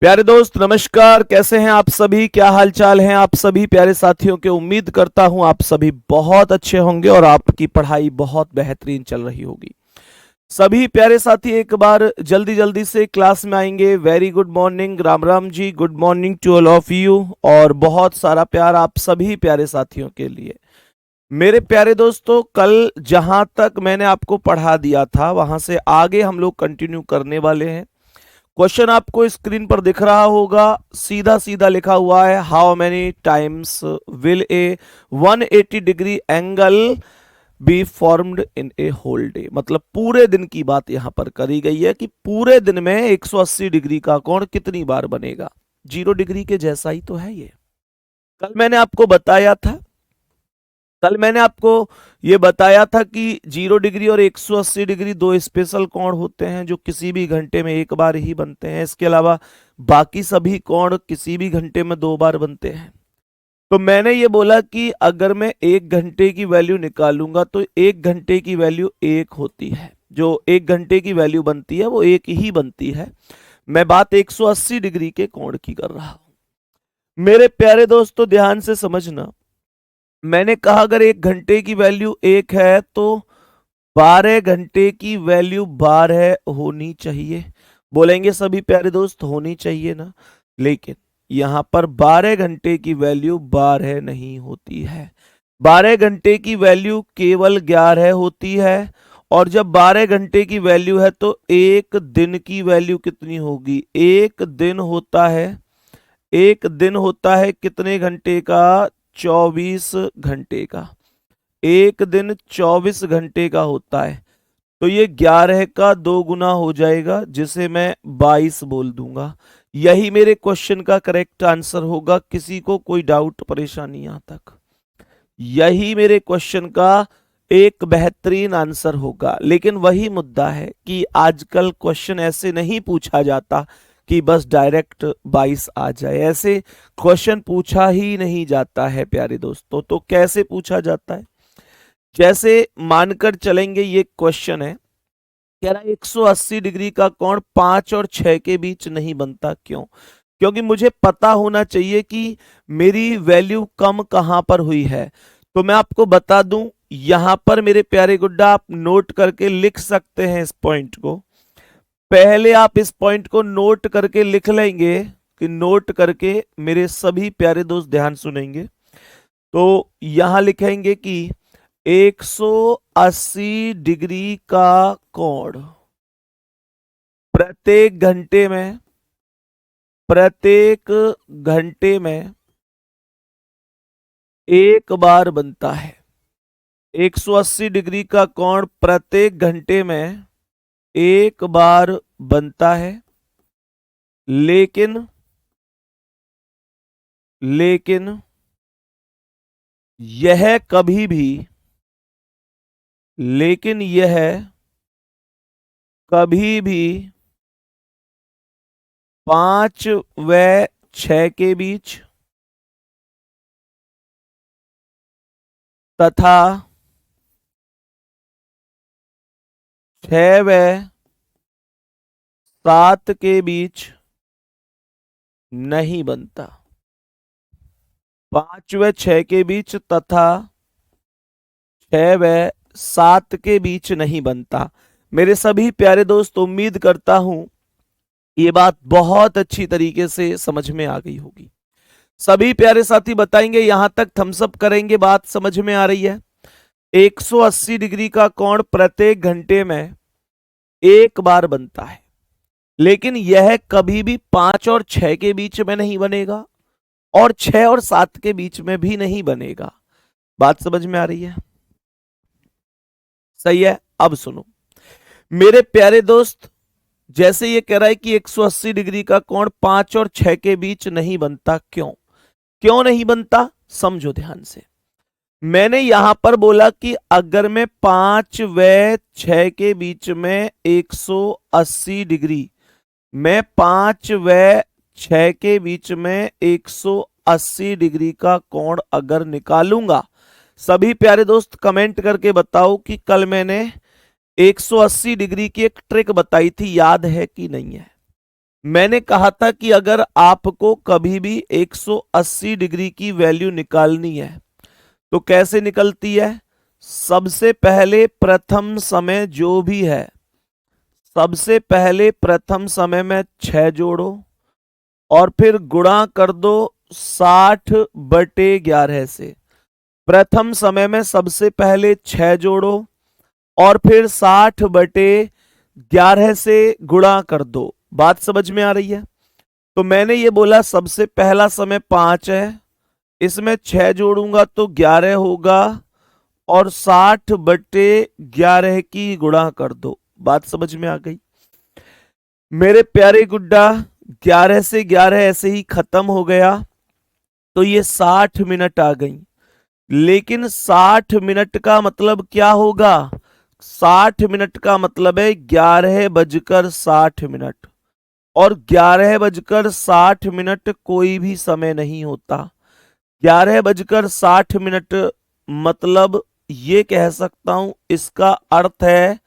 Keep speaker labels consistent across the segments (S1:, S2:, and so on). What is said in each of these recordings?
S1: प्यारे दोस्त नमस्कार। कैसे हैं आप सभी? क्या हाल चाल हैं आप सभी प्यारे साथियों के? उम्मीद करता हूं आप सभी बहुत अच्छे होंगे और आपकी पढ़ाई बहुत बेहतरीन चल रही होगी। सभी प्यारे साथी एक बार जल्दी जल्दी से क्लास में आएंगे। Very good morning, Ram Ram ji, good morning to all of you और बहुत सारा प्यार आप सभी प्यारे साथियों के लिए। मेरे प्यारे दोस्तों, कल जहां तक मैंने आपको पढ़ा दिया था वहां से आगे हम लोग कंटिन्यू करने वाले हैं। क्वेश्चन आपको स्क्रीन पर दिख रहा होगा, सीधा सीधा लिखा हुआ है, how many times will a 180 degree angle be formed in a whole day. मतलब पूरे दिन की बात यहां पर करी गई है कि पूरे दिन में 180 डिग्री का कोण कितनी बार बनेगा। 0 डिग्री के जैसा ही तो है ये। कल मैंने आपको बताया था कल मैंने आपको ये बताया था कि 0 डिग्री और 180 डिग्री दो स्पेशल कोण होते हैं जो किसी भी घंटे में एक बार ही बनते हैं। इसके अलावा बाकी सभी कोण किसी भी घंटे में 2 बार बनते हैं। तो मैंने ये बोला कि अगर मैं 1 घंटे की वैल्यू निकालूंगा तो 1 घंटे की वैल्यू 1 होती है। जो 1 घंटे की वैल्यू बनती है वो 1 ही बनती है। मैं बात 180 डिग्री के कोण की कर रहा हूं। मेरे प्यारे दोस्तों ध्यान से समझना, मैंने कहा अगर 1 घंटे की वैल्यू 1 है तो 12 घंटे की वैल्यू 12 होनी चाहिए। बोलेंगे सभी प्यारे दोस्त होनी चाहिए ना, लेकिन यहां पर 12 घंटे की वैल्यू 12 नहीं होती है। 12 घंटे की वैल्यू केवल 11 होती है। और जब 12 घंटे की वैल्यू है तो एक दिन की वैल्यू कितनी होगी? एक दिन होता है कितने घंटे का? 24 घंटे का। एक दिन 24 घंटे का होता है। तो ये 11 का 2 गुना हो जाएगा, जिसे मैं 22 बोल दूंगा। यही मेरे क्वेश्चन का करेक्ट आंसर होगा। किसी को कोई डाउट परेशानी यहां तक? यही मेरे क्वेश्चन का एक बेहतरीन आंसर होगा। लेकिन वही मुद्दा है कि आजकल क्वेश्चन ऐसे नहीं पूछा जाता कि बस डायरेक्ट 22 आ जाए। ऐसे क्वेश्चन पूछा ही नहीं जाता है प्यारे दोस्तों। तो कैसे पूछा जाता है? जैसे मानकर चलेंगे ये क्वेश्चन है, कह रहा है 180 डिग्री का कोण 5 और 6 के बीच नहीं बनता। क्यों? क्योंकि मुझे पता होना चाहिए कि मेरी वैल्यू कम कहां पर हुई है। तो मैं आपको बता दूं, यहां पर मेरे प्यारे गुड्डा आप नोट करके लिख सकते हैं इस पॉइंट को। पहले आप इस पॉइंट को नोट करके लिख लेंगे कि नोट करके मेरे सभी प्यारे दोस्त ध्यान सुनेंगे। तो यहां लिखेंगे कि 180 डिग्री का कोण प्रत्येक घंटे में एक बार बनता है। 180 डिग्री का कोण प्रत्येक घंटे में एक बार बनता है। लेकिन लेकिन यह कभी भी लेकिन यह कभी भी 5 व 6 के बीच तथा 6 व 7 के बीच नहीं बनता। 5 व 6 के बीच तथा 6 व 7 के बीच नहीं बनता। मेरे सभी प्यारे दोस्त, उम्मीद करता हूं ये बात बहुत अच्छी तरीके से समझ में आ गई होगी। सभी प्यारे साथी बताएंगे, यहां तक थम्स अप करेंगे, बात समझ में आ रही है? 180 डिग्री का कोण प्रत्येक घंटे में एक बार बनता है, लेकिन यह कभी भी 5 और 6 के बीच में नहीं बनेगा और 6 और 7 के बीच में भी नहीं बनेगा। बात समझ में आ रही है? सही है। अब सुनो मेरे प्यारे दोस्त, जैसे ये कह रहा है कि 180 डिग्री का कोण 5 और 6 के बीच नहीं बनता। क्यों क्यों नहीं बनता? समझो ध्यान से। मैंने यहां पर बोला कि अगर मैं 5 व 6 के बीच में 180 डिग्री मैं 5 व 6 के बीच में 180 डिग्री का कोण अगर निकालूंगा, सभी प्यारे दोस्त कमेंट करके बताओ कि कल मैंने 180 डिग्री की एक ट्रिक बताई थी, याद है कि नहीं है? मैंने कहा था कि अगर आपको कभी भी 180 डिग्री की वैल्यू निकालनी है तो कैसे निकलती है? सबसे पहले प्रथम समय जो भी है, सबसे पहले प्रथम समय में 6 जोड़ो और फिर गुणा कर दो 60/11 से। प्रथम समय में सबसे पहले 6 जोड़ो और फिर 60/11 से गुणा कर दो। बात समझ में आ रही है? तो मैंने ये बोला सबसे पहला समय 5 है, इसमें 6 जोड़ूंगा तो 11 होगा और 60/11 की गुणा कर दो। बात समझ में आ गई मेरे प्यारे गुड्डा? 11 से 11 ऐसे ही खत्म हो गया तो ये 60 मिनट आ गई। लेकिन 60 मिनट का मतलब क्या होगा? 60 मिनट का मतलब है 11:60। और 11:60 कोई भी समय नहीं होता। 11:60 मतलब ये कह सकता हूं, इसका अर्थ है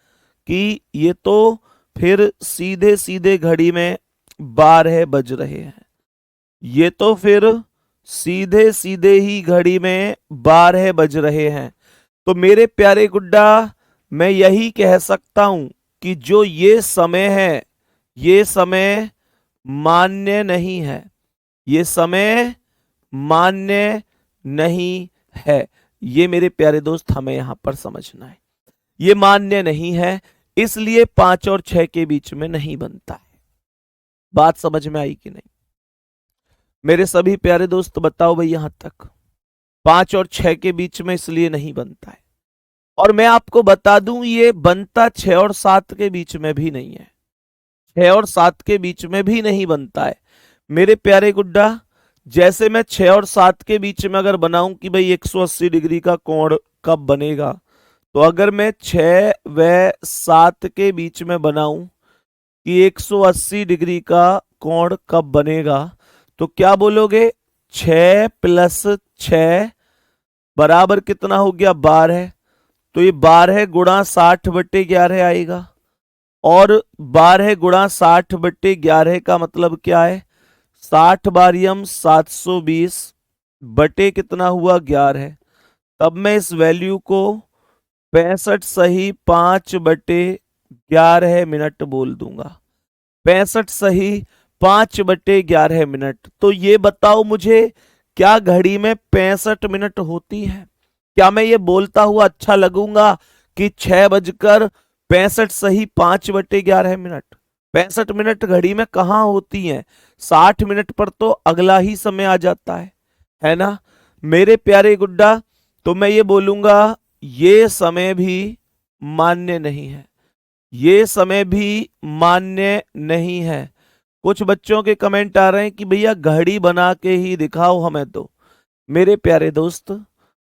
S1: कि ये तो फिर सीधे सीधे घड़ी में 12 बज रहे हैं। ये तो फिर सीधे सीधे ही घड़ी में 12 बज रहे हैं। तो मेरे प्यारे गुड्डा, मैं यही कह सकता हूं कि जो ये समय है, ये समय मान्य नहीं है। ये समय मान्य नहीं है। ये मेरे प्यारे दोस्त हमें यहां पर समझना है, ये मान्य नहीं है, इसलिए 5 और 6 के बीच में नहीं बनता है। बात समझ में आई कि नहीं मेरे सभी प्यारे दोस्त? बताओ भाई यहां तक। 5 और 6 के बीच में इसलिए नहीं बनता है। और मैं आपको बता दूं, ये बनता 6 और 7 के बीच में भी नहीं है। 6 और 7 के बीच में भी नहीं बनता है मेरे प्यारे गुड्डा। जैसे मैं 6 और 7 के बीच में अगर बनाऊं कि भाई 180 डिग्री का कोण कब बनेगा, तो अगर मैं 6 व 7 के बीच में बनाऊं कि 180 डिग्री का कोण कब बनेगा, तो क्या बोलोगे? 6 + 6 बराबर कितना हो गया? 12। तो ये 12 गुणा 60/11 आएगा। और 12 गुणा 60/11 का मतलब क्या है? 60 बारियम 720 बटे कितना हुआ? 11। तब मैं इस वैल्यू को 65 सही 5/11 मिनट बोल दूंगा। 65 सही 5/11 मिनट। तो ये बताओ मुझे, क्या घड़ी में 65 मिनट होती है? क्या मैं ये बोलता हुआ अच्छा लगूंगा कि 6:65 सही 5/11 मिनट? 65 मिनट घड़ी में कहां होती हैं? 60 मिनट पर तो अगला ही समय आ जाता है ना मेरे प्यारे गुड्डा? तो मैं ये बोलूंगा ये समय भी मान्य नहीं है, ये समय भी मान्य नहीं है। कुछ बच्चों के कमेंट आ रहे हैं कि भैया घड़ी बना के ही दिखाओ हमें। तो मेरे प्यारे दोस्त,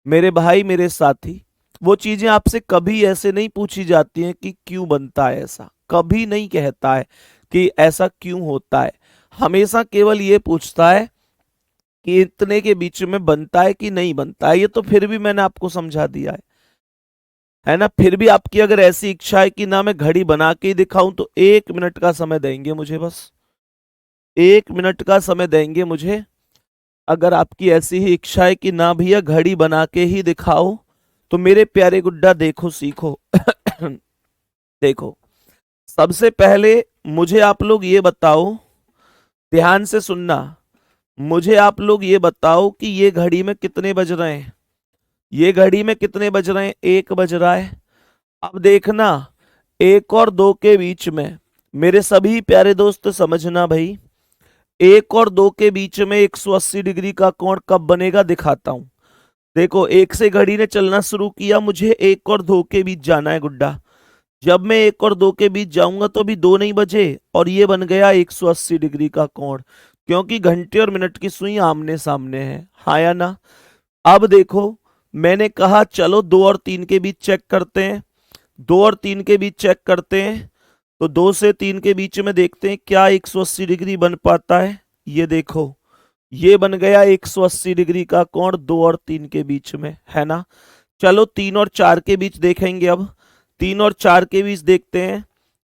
S1: मेरे भाई, मेरे साथी, वो चीजें आपसे कभी ऐसे नहीं पूछी जाती हैं कि क्यों बनता है ऐसा। कभी नहीं कहता है कि ऐसा क्यों होता है। हमेशा केवल ये पूछता है कि इतने के बीच में बनता है कि नहीं बनता है। ये तो फिर भी मैंने आपको समझा दिया है ना? फिर भी आपकी अगर ऐसी इच्छा है कि ना मैं घड़ी बना के ही दिखाऊं, तो 1 मिनट का समय देंगे मुझे, बस 1 मिनट का समय देंगे मुझे। अगर आपकी ऐसी ही इच्छा है कि ना भैया घड़ी बना के ही दिखाओ, तो मेरे प्यारे गुड्डा देखो, सीखो। देखो, सबसे पहले मुझे आप लोग ये बताओ, ध्यान से सुनना, मुझे आप लोग ये बताओ कि ये घड़ी में कितने बज रहे हैं? ये घड़ी में कितने बज रहे हैं? 1 बज रहा है। अब देखना, 1 और 2 के बीच में, मेरे सभी प्यारे दोस्त समझना भाई, 1 और 2 के बीच में 180 डिग्री का कोण कब बनेगा दिखाता हूं। देखो, 1 से घड़ी ने चलना शुरू किया, मुझे 1 और 2 के बीच जाना है गुड्डा। जब मैं 1 और 2 के बीच जाऊंगा तो अभी 2 नहीं बजे और ये बन गया 180 डिग्री का कोण, क्योंकि घंटे और मिनट की सुई आमने सामने है। हाँ या ना? अब देखो, मैंने कहा चलो 2 और 3 के बीच चेक करते हैं। 2 और 3 के बीच चेक करते हैं, तो 2 से 3 के बीच में देखते हैं क्या 180 डिग्री बन पाता है। ये देखो, ये बन गया 180 डिग्री का कोण 2 और 3 के बीच में, है ना? चलो 3 और 4 के बीच देखेंगे। अब 3 और 4 के बीच देखते हैं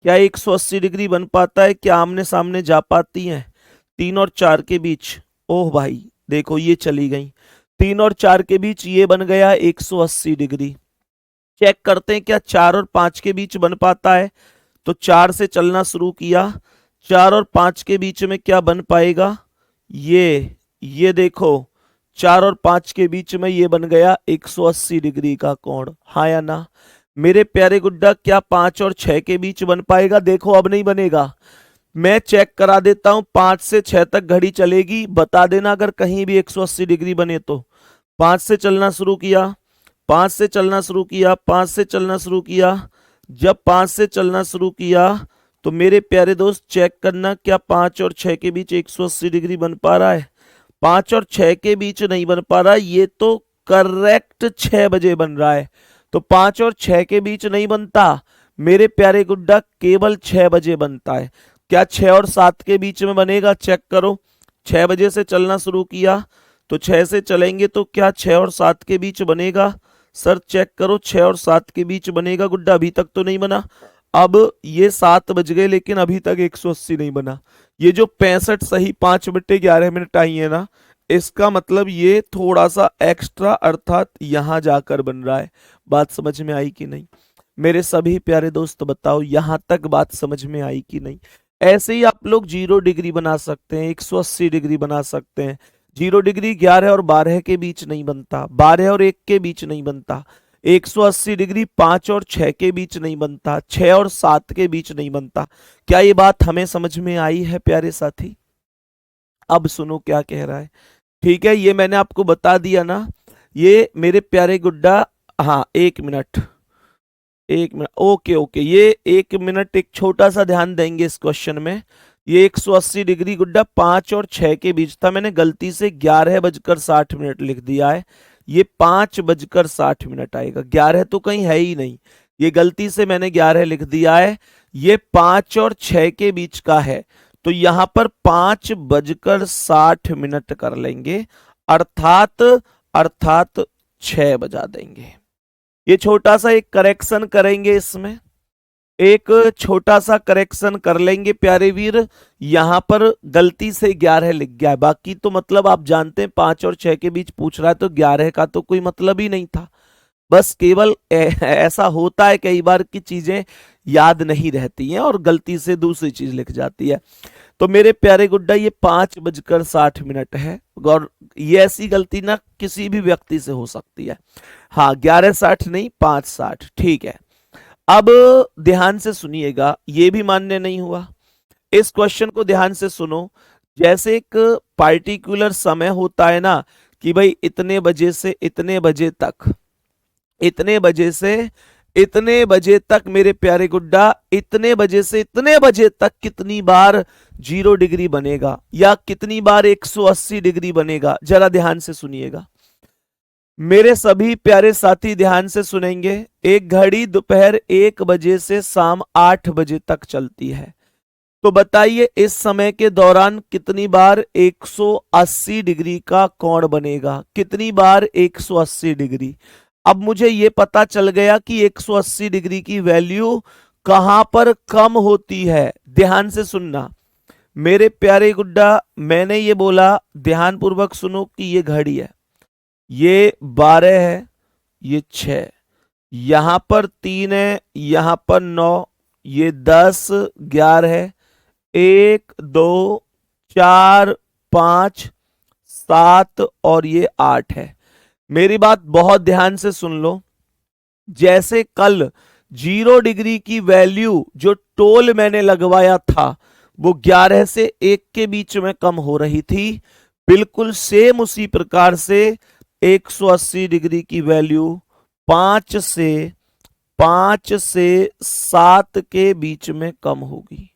S1: क्या 180 डिग्री बन पाता है? क्या आमने सामने जा पाती हैं 3 और 4 के बीच? ओह भाई देखो ये चली गई, 3 और 4 के बीच ये बन गया 180 डिग्री। चेक करते हैं क्या 4 और 5 के बीच बन पाता है? तो 4 से चलना शुरू किया, 4 और 5 के बीच में क्या बन पाएगा? ये देखो 4 और 5 के बीच में ये बन गया 180 डिग्री का कोण, हाँ या ना? मेरे प्यारे गुड्डा क्या 5 और 6 के बीच बन पाएगा? देखो अब नहीं बनेगा, मैं चेक करा देता हूं, 5 से 6 तक घड़ी चलेगी, बता देना अगर कहीं भी 180 डिग्री बने तो। 5 से चलना शुरू किया, 5 से चलना शुरू किया, 5 से चलना शुरू किया, जब 5 से चलना शुरू किया तो मेरे प्यारे दोस्त चेक करना क्या 5 और 6 के बीच 180 डिग्री बन पा रहा है? 5 और 6 के बीच नहीं बन पा रहा, ये तो करेक्ट 6 बजे बन रहा है। तो 5 और 6 के बीच नहीं बनता मेरे प्यारे गुड्डा, केवल 6 बजे बनता है। क्या 6 और 7 के बीच में बनेगा? चेक करो, 6 बजे से चलना शुरू किया तो 6 से चलेंगे तो क्या 6 और 7 के बीच बनेगा? सर चेक करो 6 और 7 के बीच बनेगा गुड्डा, अभी तक तो नहीं बना। अब ये 7 बज गए लेकिन अभी तक 180 नहीं बना। ये जो 65 सही 5/11 आई है ना, इसका मतलब ये थोड़ा सा एक्स्ट्रा अर्थात यहां जाकर बन रहा है। बात समझ में आई कि नहीं मेरे सभी प्यारे दोस्त? बताओ यहां तक बात समझ में आई कि नहीं? ऐसे ही आप लोग 0 डिग्री बना सकते हैं, 180 डिग्री बना सकते हैं। 0 डिग्री 11 और 12 के बीच नहीं बनता, 12 और 1 के बीच नहीं बनता। 180 डिग्री 5 और 6 के बीच नहीं बनता, 6 और 7 के बीच नहीं बनता। क्या ये बात हमें समझ में आई है प्यारे साथी? अब सुनो क्या कह रहा है। ठीक है, ये मैंने आपको बता दिया ना, ये मेरे प्यारे गुड्डा। हाँ 1 मिनट, 1 मिनट, ओके ओके, ये 1 मिनट एक छोटा सा ध्यान देंगे इस क्वेश्चन में। ये 180 डिग्री गुड्डा 5 और 6 के बीच था, मैंने गलती से 11:60 लिख दिया है, ये 5:60 आएगा, 11 तो कहीं है ही नहीं, ये गलती से मैंने 11 लिख दिया है। ये 5 और 6 के बीच का है तो यहां पर 5:60 कर लेंगे, अर्थात अर्थात 6 बजा देंगे। ये छोटा सा एक करेक्शन करेंगे, इसमें एक छोटा सा करेक्शन कर लेंगे प्यारे वीर। यहां पर गलती से 11 लिख गया है, बाकी तो मतलब आप जानते हैं 5 और 6 के बीच पूछ रहा है तो 11 का तो कोई मतलब ही नहीं था। बस केवल ऐसा होता है कई बार की चीजें याद नहीं रहती हैं और गलती से दूसरी चीज लिख जाती है। तो मेरे प्यारे गुड्डा ये 5:60 है, और ये ऐसी गलती ना किसी भी व्यक्ति से हो सकती है। हाँ 11:60 नहीं 5:60, ठीक है। अब ध्यान से सुनिएगा, ये भी मान्य नहीं हुआ, इस क्वेश्चन को ध्यान से सुनो। जैसे एक पार्टिकुलर समय होता है ना कि भाई इतने बजे से इतने बजे तक, इतने बजे से इतने बजे तक मेरे प्यारे गुड्डा, इतने बजे से इतने बजे तक कितनी बार 0 डिग्री बनेगा या कितनी बार 180 डिग्री बनेगा, जरा ध्यान से सुनिएगा मेरे सभी प्यारे साथी, ध्यान से सुनेंगे। एक घड़ी दोपहर 1 बजे से शाम 8 बजे तक चलती है, तो बताइए इस समय के दौरान कितनी बार 180 डिग्री का कोण बनेगा, कितनी बार 180 डिग्री। अब मुझे यह पता चल गया कि 180 डिग्री की वैल्यू कहां पर कम होती है। ध्यान से सुनना मेरे प्यारे गुड्डा, मैंने ये बोला, ध्यान पूर्वक सुनो कि ये घड़ी है, ये 12 है, ये 6, यहां पर 3 है, यहां पर 9, ये 10, 11 है, 1 2 4 5 7 और ये 8 है। मेरी बात बहुत ध्यान से सुन लो। जैसे कल 0 डिग्री की वैल्यू जो टोल मैंने लगवाया था वो 11 से 1 के बीच में कम हो रही थी, बिल्कुल सेम उसी प्रकार से 180 डिग्री की वैल्यू 5 से 7 के बीच में कम होगी,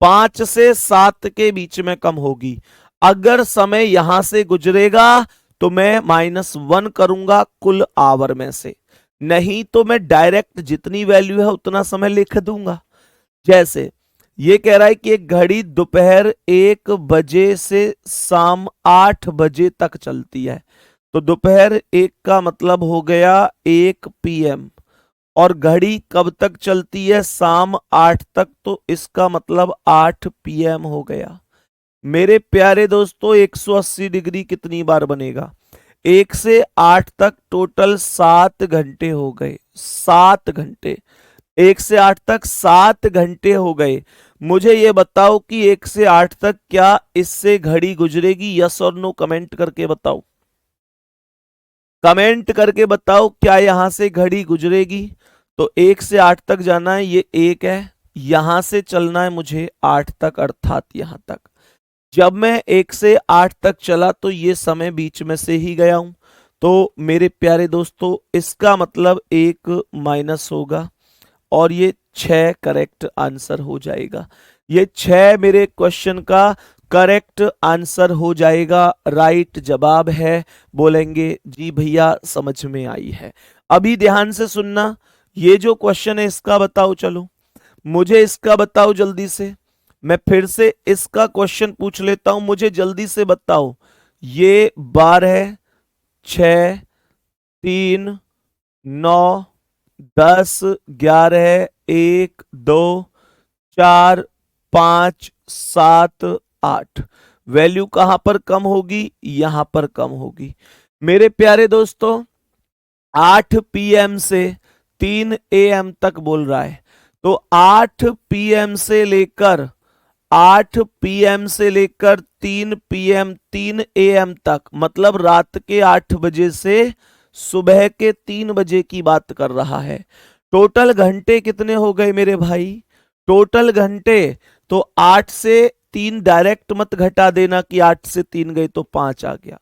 S1: 5 से 7 के बीच में कम होगी। अगर समय यहां से गुजरेगा तो मैं -1 करूंगा कुल आवर में से, नहीं तो मैं डायरेक्ट जितनी वैल्यू है उतना समय लिख दूंगा। जैसे ये कह रहा है कि एक घड़ी दोपहर 1 बजे से शाम 8 बजे तक चलती है, तो दोपहर 1 का मतलब हो गया 1 PM, और घड़ी कब तक चलती है? शाम 8 तक, तो इसका मतलब 8 PM हो गया। मेरे प्यारे दोस्तों 180 डिग्री कितनी बार बनेगा? 1 से 8 तक टोटल 7 घंटे हो गए। 7 घंटे, 1 से 8 तक 7 घंटे हो गए। मुझे ये बताओ कि 1 से 8 तक क्या इससे घड़ी गुजरेगी? यस और नो कमेंट करके बताओ। कमेंट करके बताओ क्या यहां से घड़ी गुजरेगी? तो 1 से 8 तक जाना है, ये 1 है, यहां से चलना है मुझे 8 तक, अर्थात यहां तक। जब मैं 1 से 8 तक चला तो ये समय बीच में से ही गया हूं, तो मेरे प्यारे दोस्तों इसका मतलब 1 माइनस होगा और ये 6 करेक्ट आंसर हो जाएगा। ये 6 मेरे क्वेश्चन का करेक्ट आंसर हो जाएगा, राइट जवाब है। बोलेंगे जी भैया समझ में आई है। अभी ध्यान से सुनना, ये जो क्वेश्चन है इसका बताओ, चलो मुझे इसका बताओ जल्दी से। मैं फिर से इसका क्वेश्चन पूछ लेता हूं, मुझे जल्दी से बताओ। ये 12, 6, 3, 9, 10, 11, 1, 2, 4, 5, 7, 8। वैल्यू कहां पर कम होगी? यहां पर कम होगी। मेरे प्यारे दोस्तों 8 PM से 3 AM तक बोल रहा है, तो 8 PM से लेकर 8 PM से लेकर 3 PM 3 AM तक, मतलब रात के 8 बजे से सुबह के 3 बजे की बात कर रहा है। टोटल घंटे कितने हो गए मेरे भाई? टोटल घंटे तो 8 से 3 डायरेक्ट मत घटा देना कि 8 से 3 गए तो 5 आ गया।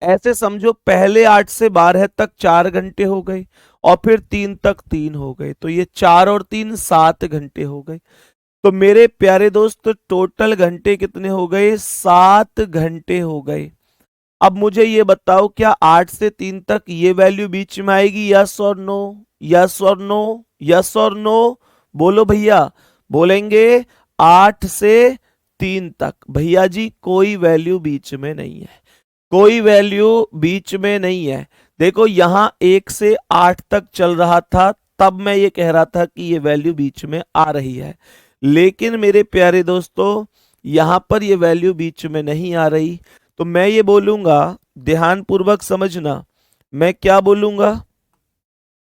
S1: ऐसे समझो पहले 8 से 12 तक 4 घंटे हो गए और फिर 3 तक 3 हो गए, तो ये 4 और 3 7 घंटे हो गए। तो मेरे प्यारे दोस्त टोटल घंटे कितने हो गए? 7 घंटे हो गए। अब मुझे ये बताओ क्या 8 से 3 तक ये वैल्यू बीच में आएगी? यस और नो, यस और नो, यस और नो, बोलो भैया। बोलेंगे 8 से 3 तक, भैया जी कोई वैल्यू बीच में नहीं है, कोई वैल्यू बीच में नहीं है। देखो यहां 1 से 8 तक चल रहा था, तब मैं ये कह रहा था कि ये वैल्यू बीच में आ रही है, लेकिन मेरे प्यारे दोस्तों यहां पर ये वैल्यू बीच में नहीं आ रही। तो मैं ये बोलूंगा, ध्यान पूर्वक समझना, मैं क्या बोलूंगा?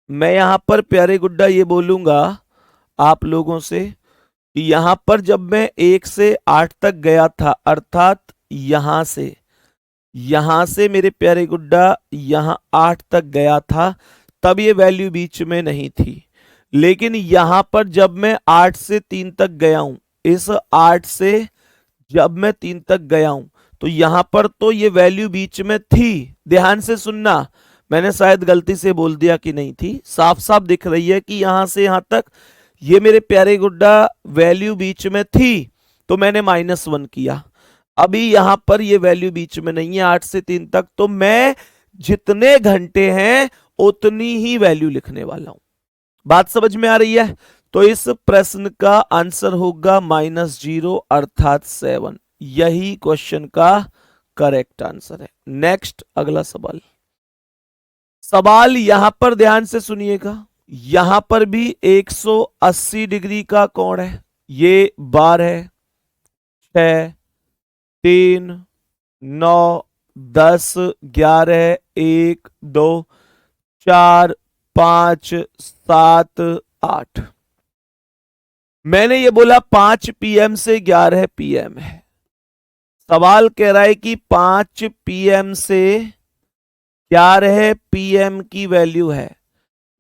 S1: मैं यहां पर प्यारे गुड्डा ये बोलूंगा आप लोगों से कि यहां पर जब मैं 1 से 8 तक गया था, अर्थात यहां से मेरे प्यारे गुड्डा यहां 8 तक गया था, तब ये वैल्यू बीच में नहीं थी। लेकिन यहां पर जब मैं 8 से 3 तक गया हूं, इस 8 से जब मैं 3 तक गया हूं, तो यहां पर तो ये वैल्यू बीच में थी। ध्यान से सुनना, मैंने शायद गलती से बोल दिया कि नहीं थी, साफ साफ दिख रही है कि यहां से यहां तक ये मेरे प्यारे गुड्डा वैल्यू बीच में थी, तो मैंने -1 किया। अभी यहां पर ये वैल्यू बीच में नहीं है 8 से 3 तक, तो मैं जितने घंटे हैं उतनी ही वैल्यू लिखने वाला हूं। बात समझ में आ रही है? तो इस प्रश्न का आंसर होगा -0 अर्थात 7। यही क्वेश्चन का करेक्ट आंसर है। नेक्स्ट अगला सवाल। सवाल यहां पर ध्यान से सुनिएगा, यहां पर भी 180 डिग्री का कोण है। ये 12, 6, 3, 9, 10, 11, 1, 2, 4, 5, 7, 8। मैंने ये बोला 5 PM से 11 PM है। सवाल कह रहा है कि 5 PM से 11 PM की वैल्यू है।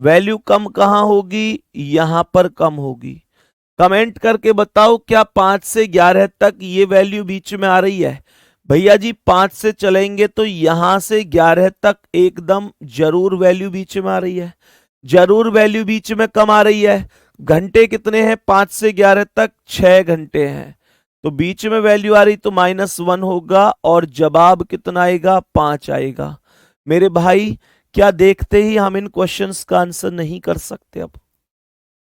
S1: वैल्यू कम कहां होगी? यहां पर कम होगी। कमेंट करके बताओ क्या 5 से 11 तक ये वैल्यू बीच में आ रही है? भैया जी 5 से चलेंगे तो यहां से 11 तक एकदम जरूर वैल्यू बीच में आ रही है, जरूर वैल्यू बीच में कम आ रही है। घंटे कितने हैं 5 से 11 तक? 6 घंटे हैं, तो बीच में वैल्यू आ रही तो -1 होगा और जवाब कितना आएगा? 5 आएगा। मेरे भाई क्या देखते ही हम इन क्वेश्चंस का आंसर नहीं कर सकते? अब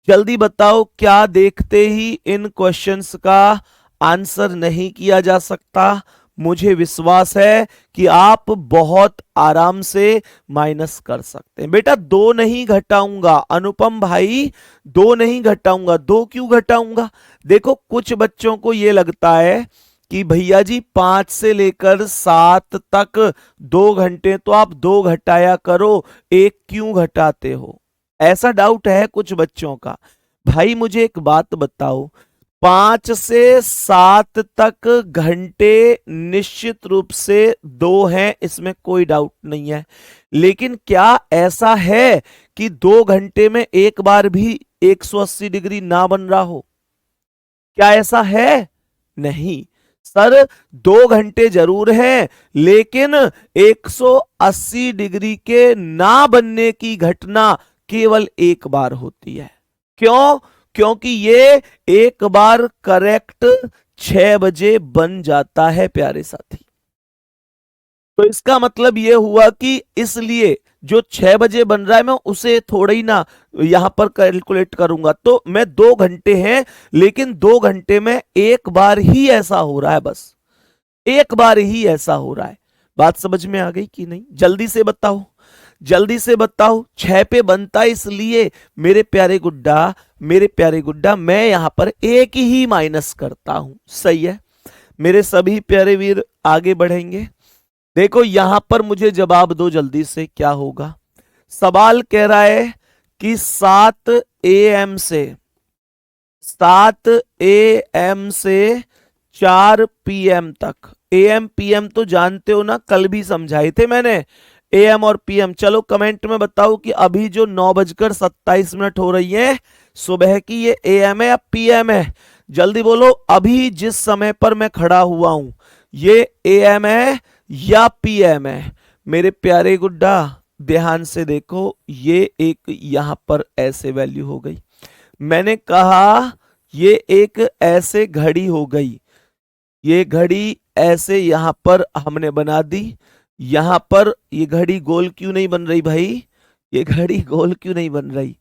S1: जल्दी बताओ, क्या देखते ही इन क्वेश्चंस का आंसर नहीं किया जा सकता? मुझे विश्वास है कि आप बहुत आराम से माइनस कर सकते हैं। बेटा 2 नहीं घटाऊंगा अनुपम भाई, 2 नहीं घटाऊंगा। 2 क्यों घटाऊंगा? देखो कुछ बच्चों को यह लगता है कि भैया जी 5 से लेकर 7 तक 2 घंटे, तो आप 2 घटाया करो, 1 क्यों घटाते हो? ऐसा डाउट है कुछ बच्चों का। भाई मुझे एक बात बताओ, 5 से 7 तक घंटे निश्चित रूप से 2 हैं, इसमें कोई डाउट नहीं है। लेकिन क्या ऐसा है कि 2 घंटे में एक बार भी 180 डिग्री ना बन रहा हो? क्या ऐसा है? नहीं सर, 2 घंटे जरूर हैं, लेकिन 180 डिग्री के ना बनने की घटना केवल एक बार होती है। क्यों? क्योंकि ये एक बार करेक्ट 6 बजे बन जाता है प्यारे साथी। तो इसका मतलब यह हुआ कि इसलिए जो 6 बजे बन रहा है मैं उसे थोड़ा ही ना यहां पर कैलकुलेट करूंगा। तो मैं 2 घंटे हैं, लेकिन 2 घंटे में एक बार ही ऐसा हो रहा है, बस एक बार ही ऐसा हो रहा है। बात समझ में आ गई कि नहीं? जल्दी से बताओ, जल्दी से बताओ। 6 पे बनता इसलिए मेरे प्यारे गुड्डा, मेरे प्यारे गुड्डा, मैं यहां पर एक ही माइनस करता हूं। सही है मेरे सभी प्यारे वीर, आगे बढ़ेंगे। देखो यहां पर मुझे जवाब दो जल्दी से, क्या होगा? सवाल कह रहा है कि 7 AM से 4 PM तक। AM PM तो जानते हो ना, कल भी समझाए थे मैंने, AM और PM। चलो कमेंट में बताओ कि अभी जो 9:27 हो रही है सुबह की, ये AM है या PM है? जल्दी बोलो, अभी जिस समय पर मैं खड़ा हुआ हूं ये AM है या PM है? मेरे प्यारे गुड्डा ध्यान से देखो, ये एक यहां पर ऐसे वैल्यू हो गई। मैंने कहा ये एक ऐसे घड़ी हो गई, ये घड़ी ऐसे यहां पर हमने बना दी। यहां पर ये घड़ी गोल क्यों नहीं बन रही भाई? ये घड़ी गोल क्यों नहीं बन रही?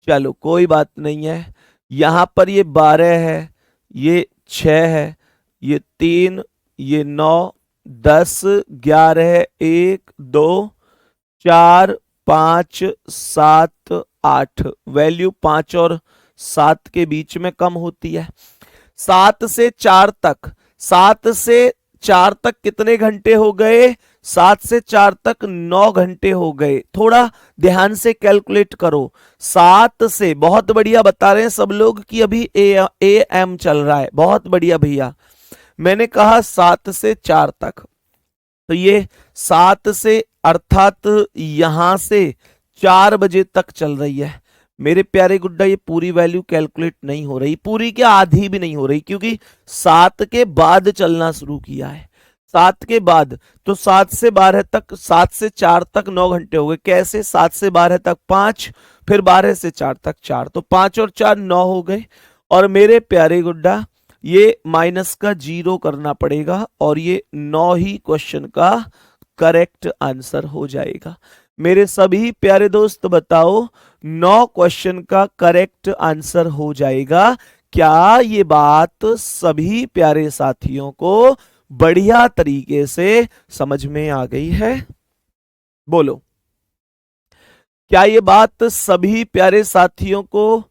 S1: चलो कोई बात नहीं है। यहां पर ये 12 है, ये 6 है, ये 3, ये 9, 10, 11, 1, 2, 4, 5, 7, 8। वैल्यू 5 और 7 के बीच में कम होती है। 7 से 4 तक, 7 से 4 तक कितने घंटे हो गए? 7 से 4 तक 9 घंटे हो गए। थोड़ा ध्यान से कैलकुलेट करो। 7 से, बहुत बढ़िया बता रहे हैं सब लोग कि अभी AM चल रहा है, बहुत बढ़िया भैया। मैंने कहा 7 से 4 तक, तो ये 7 से अर्थात यहां से 4 बजे तक चल रही है। मेरे प्यारे गुड्डा ये पूरी वैल्यू कैलकुलेट नहीं हो रही, पूरी क्या आधी भी नहीं हो रही, क्योंकि 7 के बाद चलना शुरू किया है। 7 के बाद, तो 7 से 12 तक, 7 से 4 तक 9 घंटे हो गए। कैसे? 7 से 12 तक 5, फिर 12 से 4 तक 4, तो 5 और 4 9 हो गए। और मेरे प्यारे गुड्डा ये माइनस का 0 करना पड़ेगा, और ये 9 ही क्वेश्चन का करेक्ट आंसर हो जाएगा। मेरे सभी प्यारे दोस्त बताओ, 9 क्वेश्चन का करेक्ट आंसर हो जाएगा। क्या ये बात सभी प्यारे साथियों को बढ़िया तरीके से समझ में आ गई है? बोलो, क्या ये बात सभी प्यारे साथियों को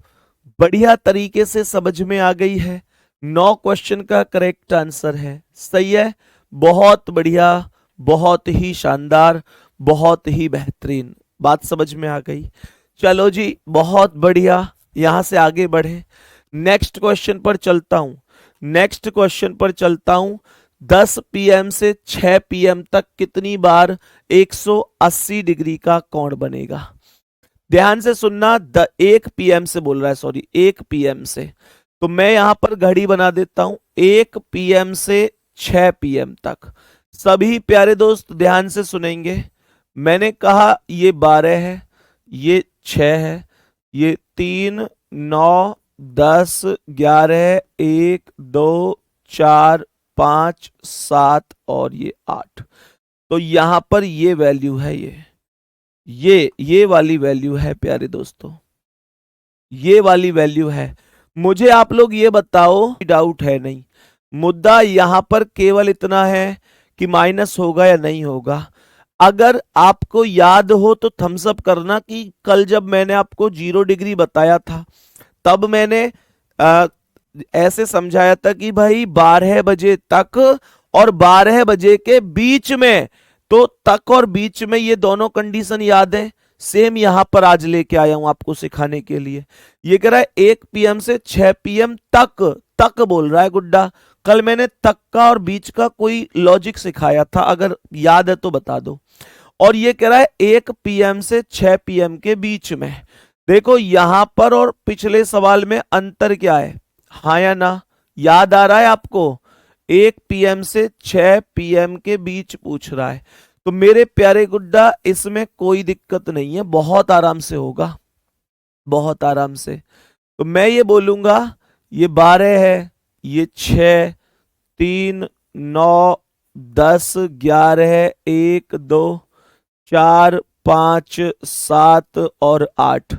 S1: बढ़िया तरीके से समझ में आ गई है? 9 क्वेश्चन का करेक्ट आंसर है। सही है, बहुत बढ़िया, बहुत ही शानदार, बहुत ही बेहतरीन। बात समझ में आ गई? चलो जी बहुत बढ़िया, यहां से आगे बढ़े। नेक्स्ट क्वेश्चन पर चलता हूं, नेक्स्ट क्वेश्चन पर चलता हूं। 10 PM से 6 PM तक कितनी बार 180 डिग्री का कोण बनेगा? ध्यान से सुनना, 1 PM से बोल रहा है, सॉरी 1 PM से, तो मैं यहां पर घड़ी बना देता हूं। 1 PM से 6 PM तक सभी प्यारे दोस्त ध्यान से सुनेंगे। मैंने कहा ये 12 है, ये 6 है, ये 3, 9, 10, 11, 1, 2, 4, 5, 7 और ये 8। तो यहां पर ये वैल्यू है, ये वाली वैल्यू है प्यारे दोस्तों, ये वाली वैल्यू है। मुझे आप लोग ये बताओ, डाउट है नहीं, मुद्दा यहां पर केवल इतना है कि माइनस होगा या नहीं होगा। अगर आपको याद हो तो थम्स अप करना कि कल जब मैंने आपको 0 डिग्री बताया था तब मैंने आ, ऐसे समझाया था कि भाई 12 बजे तक और 12 बजे के बीच में, तो तक और बीच में ये दोनों कंडीशन याद है। सेम यहां पर आज लेके आया हूं आपको सिखाने के लिए। ये कह रहा है 1 PM से 6 PM तक, तक बोल रहा है गुड्डा। कल मैंने तक का और बीच का कोई लॉजिक सिखाया था, अगर याद है तो बता दो। और ये कह रहा है 1 PM से 6 PM के बीच में। देखो यहां पर और पिछले सवाल में अंतर क्या है, हाँ या ना, याद आ रहा है आपको? 1 PM से 6 PM के बीच पूछ रहा है। तो मेरे प्यारे गुड्डा इसमें कोई दिक्कत नहीं है, बहुत आराम से होगा, बहुत आराम से। तो मैं ये बोलूंगा ये 12 है, ये 6, 3, 9, 10, 11, 1, 2, 4, 5, 7 और 8।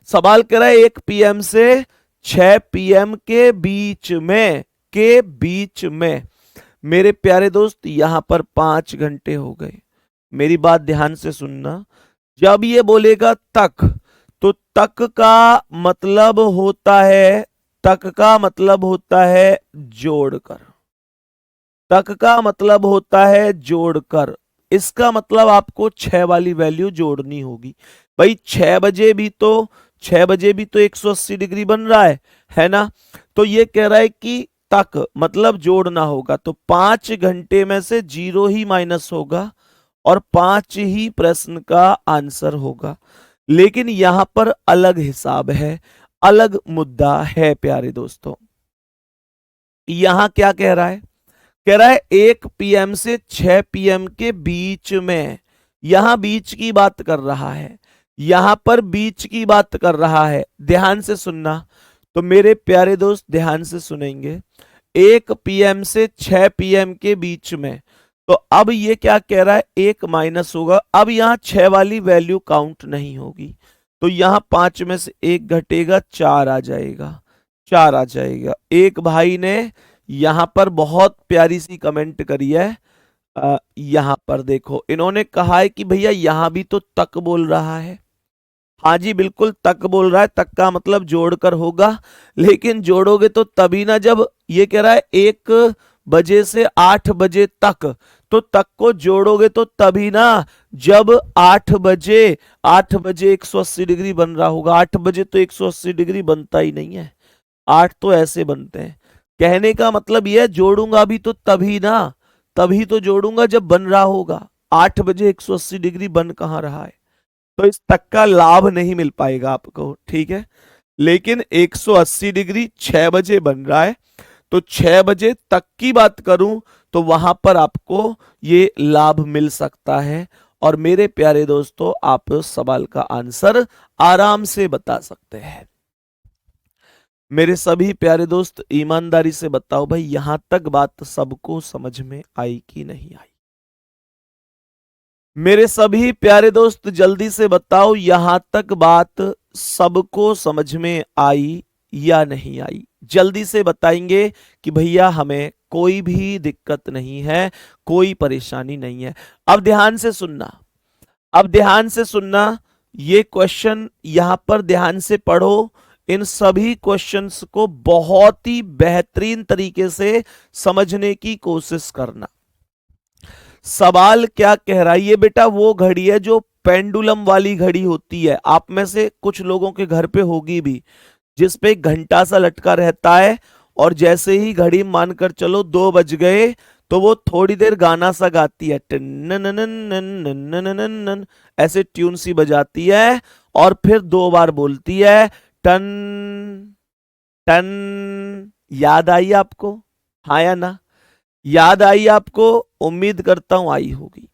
S1: सवाल कर रहा है 1 PM से 6 PM के बीच में, के बीच में। मेरे प्यारे दोस्त यहां पर 5 घंटे हो गए। मेरी बात ध्यान से सुनना, जब ये बोलेगा तक, तो तक का मतलब होता है, तक का मतलब होता है जोड़कर, तक का मतलब होता है जोड़कर। इसका मतलब आपको 6 वाली वैल्यू जोड़नी होगी। भाई 6 बजे भी तो, 6 बजे भी तो 180 डिग्री बन रहा है ना। तो ये कह रहा है कि तक मतलब जोड़ना होगा, तो 5 घंटे में से 0 ही माइनस होगा और 5 ही प्रश्न का आंसर होगा। लेकिन यहां पर अलग हिसाब है, अलग मुद्दा है प्यारे दोस्तों। यहां क्या कह रहा है, कह रहा है 1 PM से 6 PM के बीच में। यहां बीच की बात कर रहा है, यहां पर बीच की बात कर रहा है। ध्यान से सुनना, तो मेरे प्यारे दोस्त ध्यान से सुनेंगे। 1 PM से 6 PM के बीच में, तो अब ये क्या कह रहा है, 1 माइनस होगा। अब यहां 6 वाली वैल्यू काउंट नहीं होगी, तो यहां 5 में से 1 घटेगा, 4 आ जाएगा, 4 आ जाएगा। एक भाई ने यहां पर बहुत प्यारी सी कमेंट करी है। यहां पर देखो इन्होंने कहा है कि भैया यहां भी तो तक बोल रहा है। हाँ जी बिल्कुल तक बोल रहा है, तक का मतलब जोड़कर होगा। लेकिन जोड़ोगे तो तभी ना, जब ये कह रहा है 1 बजे से 8 बजे तक, तो तक को जोड़ोगे तो तभी ना, जब 8 बजे 180 डिग्री बन रहा होगा। 8 बजे तो 180 डिग्री बनता ही नहीं है, 8 तो ऐसे बनते हैं। कहने का मतलब यह जोड़ूंगा भी तो तभी ना, तभी तो जोड़ूंगा जब बन रहा होगा। 8 बजे 180 डिग्री बन कहां रहा है, तो इस तक का लाभ नहीं मिल पाएगा आपको, ठीक है। लेकिन 180 डिग्री 6 बजे बन रहा है, तो 6 बजे तक की बात करूं तो वहां पर आपको ये लाभ मिल सकता है। और मेरे प्यारे दोस्तों आप सवाल का आंसर आराम से बता सकते हैं। मेरे सभी प्यारे दोस्त ईमानदारी से बताओ भाई, यहां तक बात सबको समझ में आई कि नहीं आई? मेरे सभी प्यारे दोस्त जल्दी से बताओ, यहां तक बात सबको समझ में आई या नहीं आई? जल्दी से बताएंगे कि भैया हमें कोई भी दिक्कत नहीं है, कोई परेशानी नहीं है। अब ध्यान से सुनना, अब ध्यान से सुनना, ये क्वेश्चन यहां पर ध्यान से पढ़ो। इन सभी क्वेश्चंस को बहुत ही बेहतरीन तरीके से समझने की कोशिश करना। सवाल क्या कह रहा है, ये बेटा वो घड़ी है जो पेंडुलम वाली घड़ी होती है, आप में से कुछ लोगों के घर पे होगी भी, जिस पे एक घंटा सा लटका रहता है। और जैसे ही घड़ी मानकर चलो 2 बज गए, तो वो थोड़ी देर गाना सा गाती है, टन ऐसे ट्यून सी बजाती है, और फिर 2 बार बोलती है टन टन। याद आई आपको, हाँ या ना? याद आई आपको? उम्मीद करता हूं आई होगी।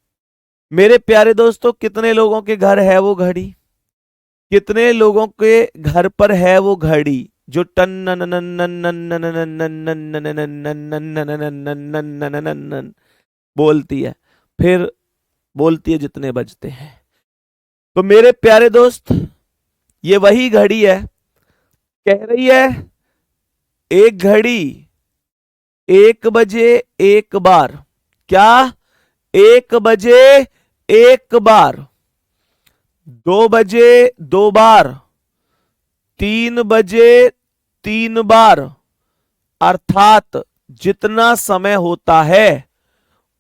S1: मेरे प्यारे दोस्तों कितने लोगों के घर है वो घड़ी, कितने लोगों के घर पर है वो घड़ी जो टन नन नन नन नन नन नन नन नन नन नन नन नन नन बोलती है, फिर बोलती है जितने बजते हैं। तो मेरे प्यारे दोस्त ये वही घड़ी है, कह रही है एक घड़ी 1 बजे एक बार, क्या 1 बजे एक बार, 2 बजे 2 बार, 3 बजे 3 बार, अर्थात जितना समय होता है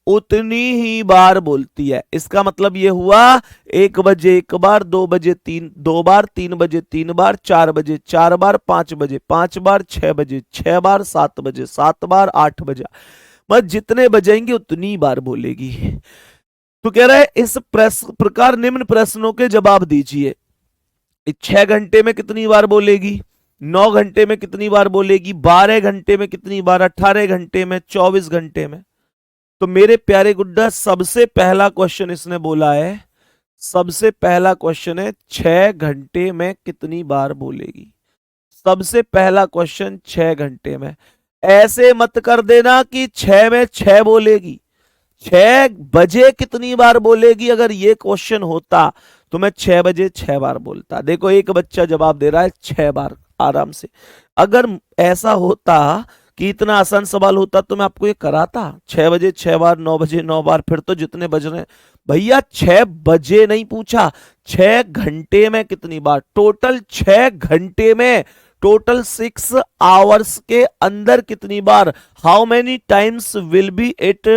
S1: उतनी ही बार बोलती है। इसका मतलब यह हुआ 1 बजे एक बार, 2 बजे 2 बार, 3 बजे 3 बार, 4 बजे 4 बार, 5 बजे 5 बार, 6 बजे 6 बार, 7 बजे 7 बार, 8 बजे, मतलब जितने बजेंगे उतनी बार बोलेगी। तो कह रहा है इस प्रकार निम्न प्रश्नों के जवाब दीजिए। 6 घंटे में कितनी बार बोलेगी, 9 घंटे में कितनी बार बोलेगी, 12 घंटे में कितनी बार, 18 घंटे में, 24 घंटे में। तो मेरे प्यारे गुड्डा सबसे पहला क्वेश्चन इसने बोला है, सबसे पहला क्वेश्चन है 6 घंटे में कितनी बार बोलेगी। सबसे पहला क्वेश्चन 6 घंटे में। ऐसे मत कर देना कि 6 में 6 बोलेगी, 6 बजे कितनी बार बोलेगी। अगर ये क्वेश्चन होता तो मैं 6 बजे 6 बार बोलता। देखो एक बच्चा जवाब दे रहा है 6 बार आराम से। अगर ऐसा होता कि इतना आसान सवाल होता तो मैं आपको ये कराता। 6 बजे 6 बार, 9 बजे 9 बार, फिर तो जितने बज रहे हैं। भैया 6 बजे नहीं पूछा, 6 घंटे में कितनी बार, टोटल 6 घंटे में, टोटल 6 आवर्स के अंदर कितनी बार, how many times will be it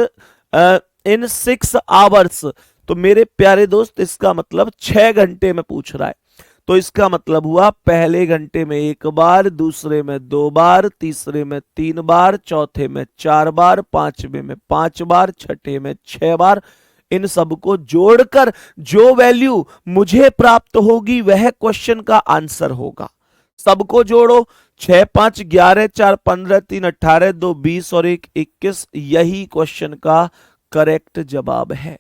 S1: in 6 hours. तो मेरे प्यारे दोस्त इसका मतलब 6 घंटे में पूछ रहा है। तो इसका मतलब हुआ पहले घंटे में 1 बार, दूसरे में 2 बार, तीसरे में 3 बार, चौथे में 4 बार, पांचवे में 5 बार, छठे में 6 बार। इन सबको जोड़कर जो वैल्यू मुझे प्राप्त होगी वह क्वेश्चन का आंसर होगा। सबको जोड़ो, 6 5 11 4 15 3 18 2 20 और 1 21, यही क्वेश्चन का करेक्ट जवाब है।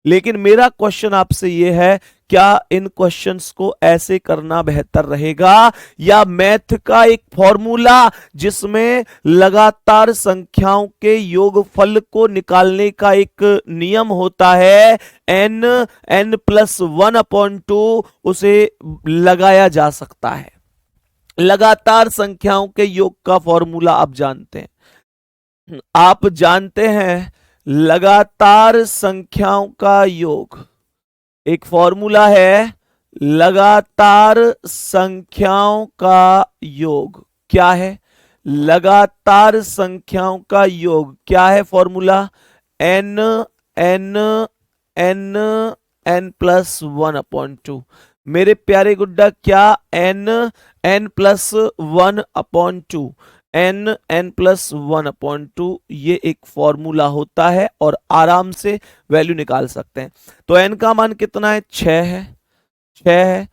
S1: लेकिन मेरा क्वेश्चन आपसे यह है, क्या इन क्वेश्चंस को ऐसे करना बेहतर रहेगा या मैथ का एक फॉर्मूला जिसमें लगातार संख्याओं के योगफल को निकालने का एक नियम होता है n+1/2, उसे लगाया जा सकता है। लगातार संख्याओं के योग का फॉर्मूला आप जानते हैं, आप जानते हैं लगातार संख्याओं का योग एक फॉर्मूला है, लगातार संख्याओं का योग क्या है, लगातार संख्याओं का योग क्या है फॉर्मूला, n+1/2। मेरे प्यारे गुड्डा क्या n+1/2, n+1/2 ये एक फॉर्मूला होता है और आराम से वैल्यू निकाल सकते हैं। तो n का मान कितना है, 6 है, 6 है,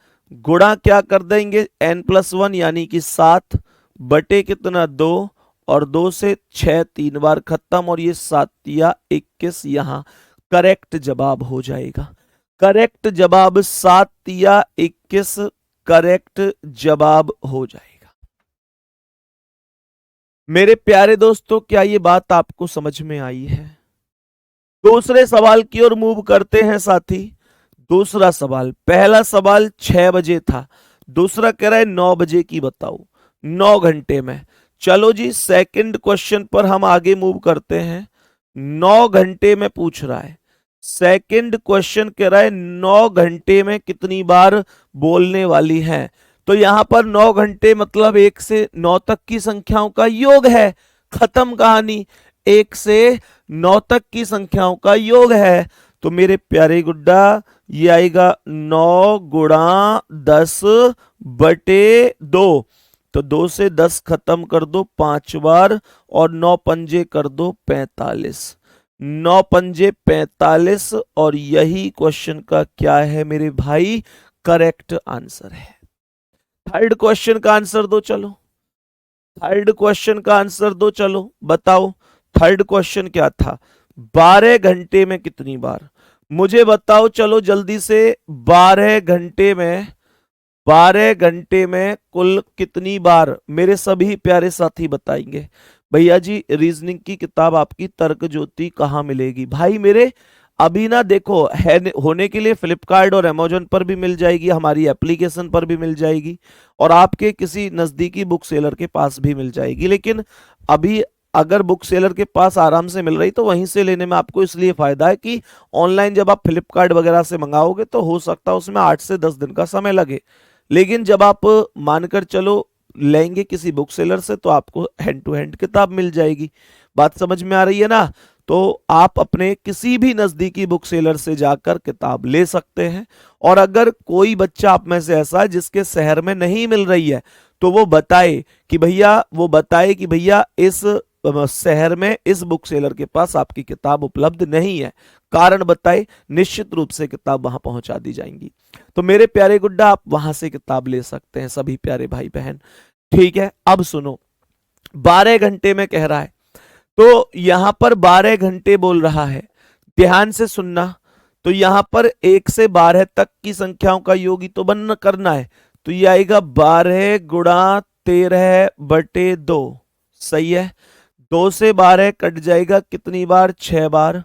S1: गुणा क्या कर देंगे n+1 यानी कि 7 बटे कितना 2, और 2 से 6 3 बार खत्म, और ये 7 या 21 यहां करेक्ट जवाब हो जाएगा। करेक्ट जवाब 7 या 21 करेक्ट जवाब हो जाएगा। मेरे प्यारे दोस्तों, क्या ये बात आपको समझ में आई है? दूसरे सवाल की ओर मूव करते हैं साथी। दूसरा सवाल, पहला सवाल 6 बजे था, दूसरा कह रहा है 9 बजे की बताओ, 9 घंटे में। चलो जी सेकंड क्वेश्चन पर हम आगे मूव करते हैं। 9 घंटे में पूछ रहा है, सेकंड क्वेश्चन कह रहा है 9 घंटे में कितनी बार बोलने वाली है। तो यहां पर 9 घंटे मतलब 1 से 9 तक की संख्याओं का योग है, खत्म कहानी। 1 से 9 तक की संख्याओं का योग है। तो मेरे प्यारे गुड्डा ये आएगा 9 गुणा 10 बटे 2। तो 2 से 10 खत्म कर दो 5 बार, और 9 पंजे कर दो 45, 9 पंजे 45, और यही क्वेश्चन का क्या है मेरे भाई, करेक्ट आंसर है। थर्ड क्वेश्चन का आंसर दो चलो, थर्ड क्वेश्चन का आंसर दो चलो, बताओ थर्ड क्वेश्चन क्या था, 12 घंटे में कितनी बार, मुझे बताओ चलो जल्दी से। 12 घंटे में, 12 घंटे में कुल कितनी बार, मेरे सभी प्यारे साथी बताएंगे। भैया जी रीजनिंग की किताब आपकी तर्क ज्योति कहाँ मिलेगी? भाई मेरे अभी ना देखो है होने के लिए फ्लिपकार्ट और अमेजोन पर भी मिल जाएगी, हमारी एप्लीकेशन पर भी मिल जाएगी, और आपके किसी नजदीकी बुक सेलर के पास भी मिल जाएगी। लेकिन अभी अगर बुक सेलर के पास आराम से मिल रही तो वहीं से लेने में आपको इसलिए फायदा है कि ऑनलाइन जब आप फ्लिपकार्ट वगैरह से मंगाओगे तो हो सकता है उसमें 8 से 10 दिन का समय लगे। लेकिन जब आप मानकर चलो लेंगे किसी बुक सेलर से तो आपको हैंड टू हैंड किताब मिल जाएगी। बात समझ में आ रही है ना? तो आप अपने किसी भी नजदीकी बुक सेलर से जाकर किताब ले सकते हैं। और अगर कोई बच्चा आप में से ऐसा है जिसके शहर में नहीं मिल रही है तो वो बताए कि भैया इस शहर में इस बुक सेलर के पास आपकी किताब उपलब्ध नहीं है, कारण बताए, निश्चित रूप से किताब वहां पहुंचा दी जाएंगी। तो मेरे प्यारे गुड्डा आप वहां से किताब ले सकते हैं सभी प्यारे भाई बहन। ठीक है, अब सुनो, 12 घंटे में कह रहा है तो यहां पर 12 घंटे बोल रहा है, ध्यान से सुनना। तो यहां पर 1 से 12 तक की संख्याओं का योग ही तो बन करना है, तो ये आएगा 12 गुणा 13/2। सही है, 2 से 12 कट जाएगा कितनी बार? 6 बार।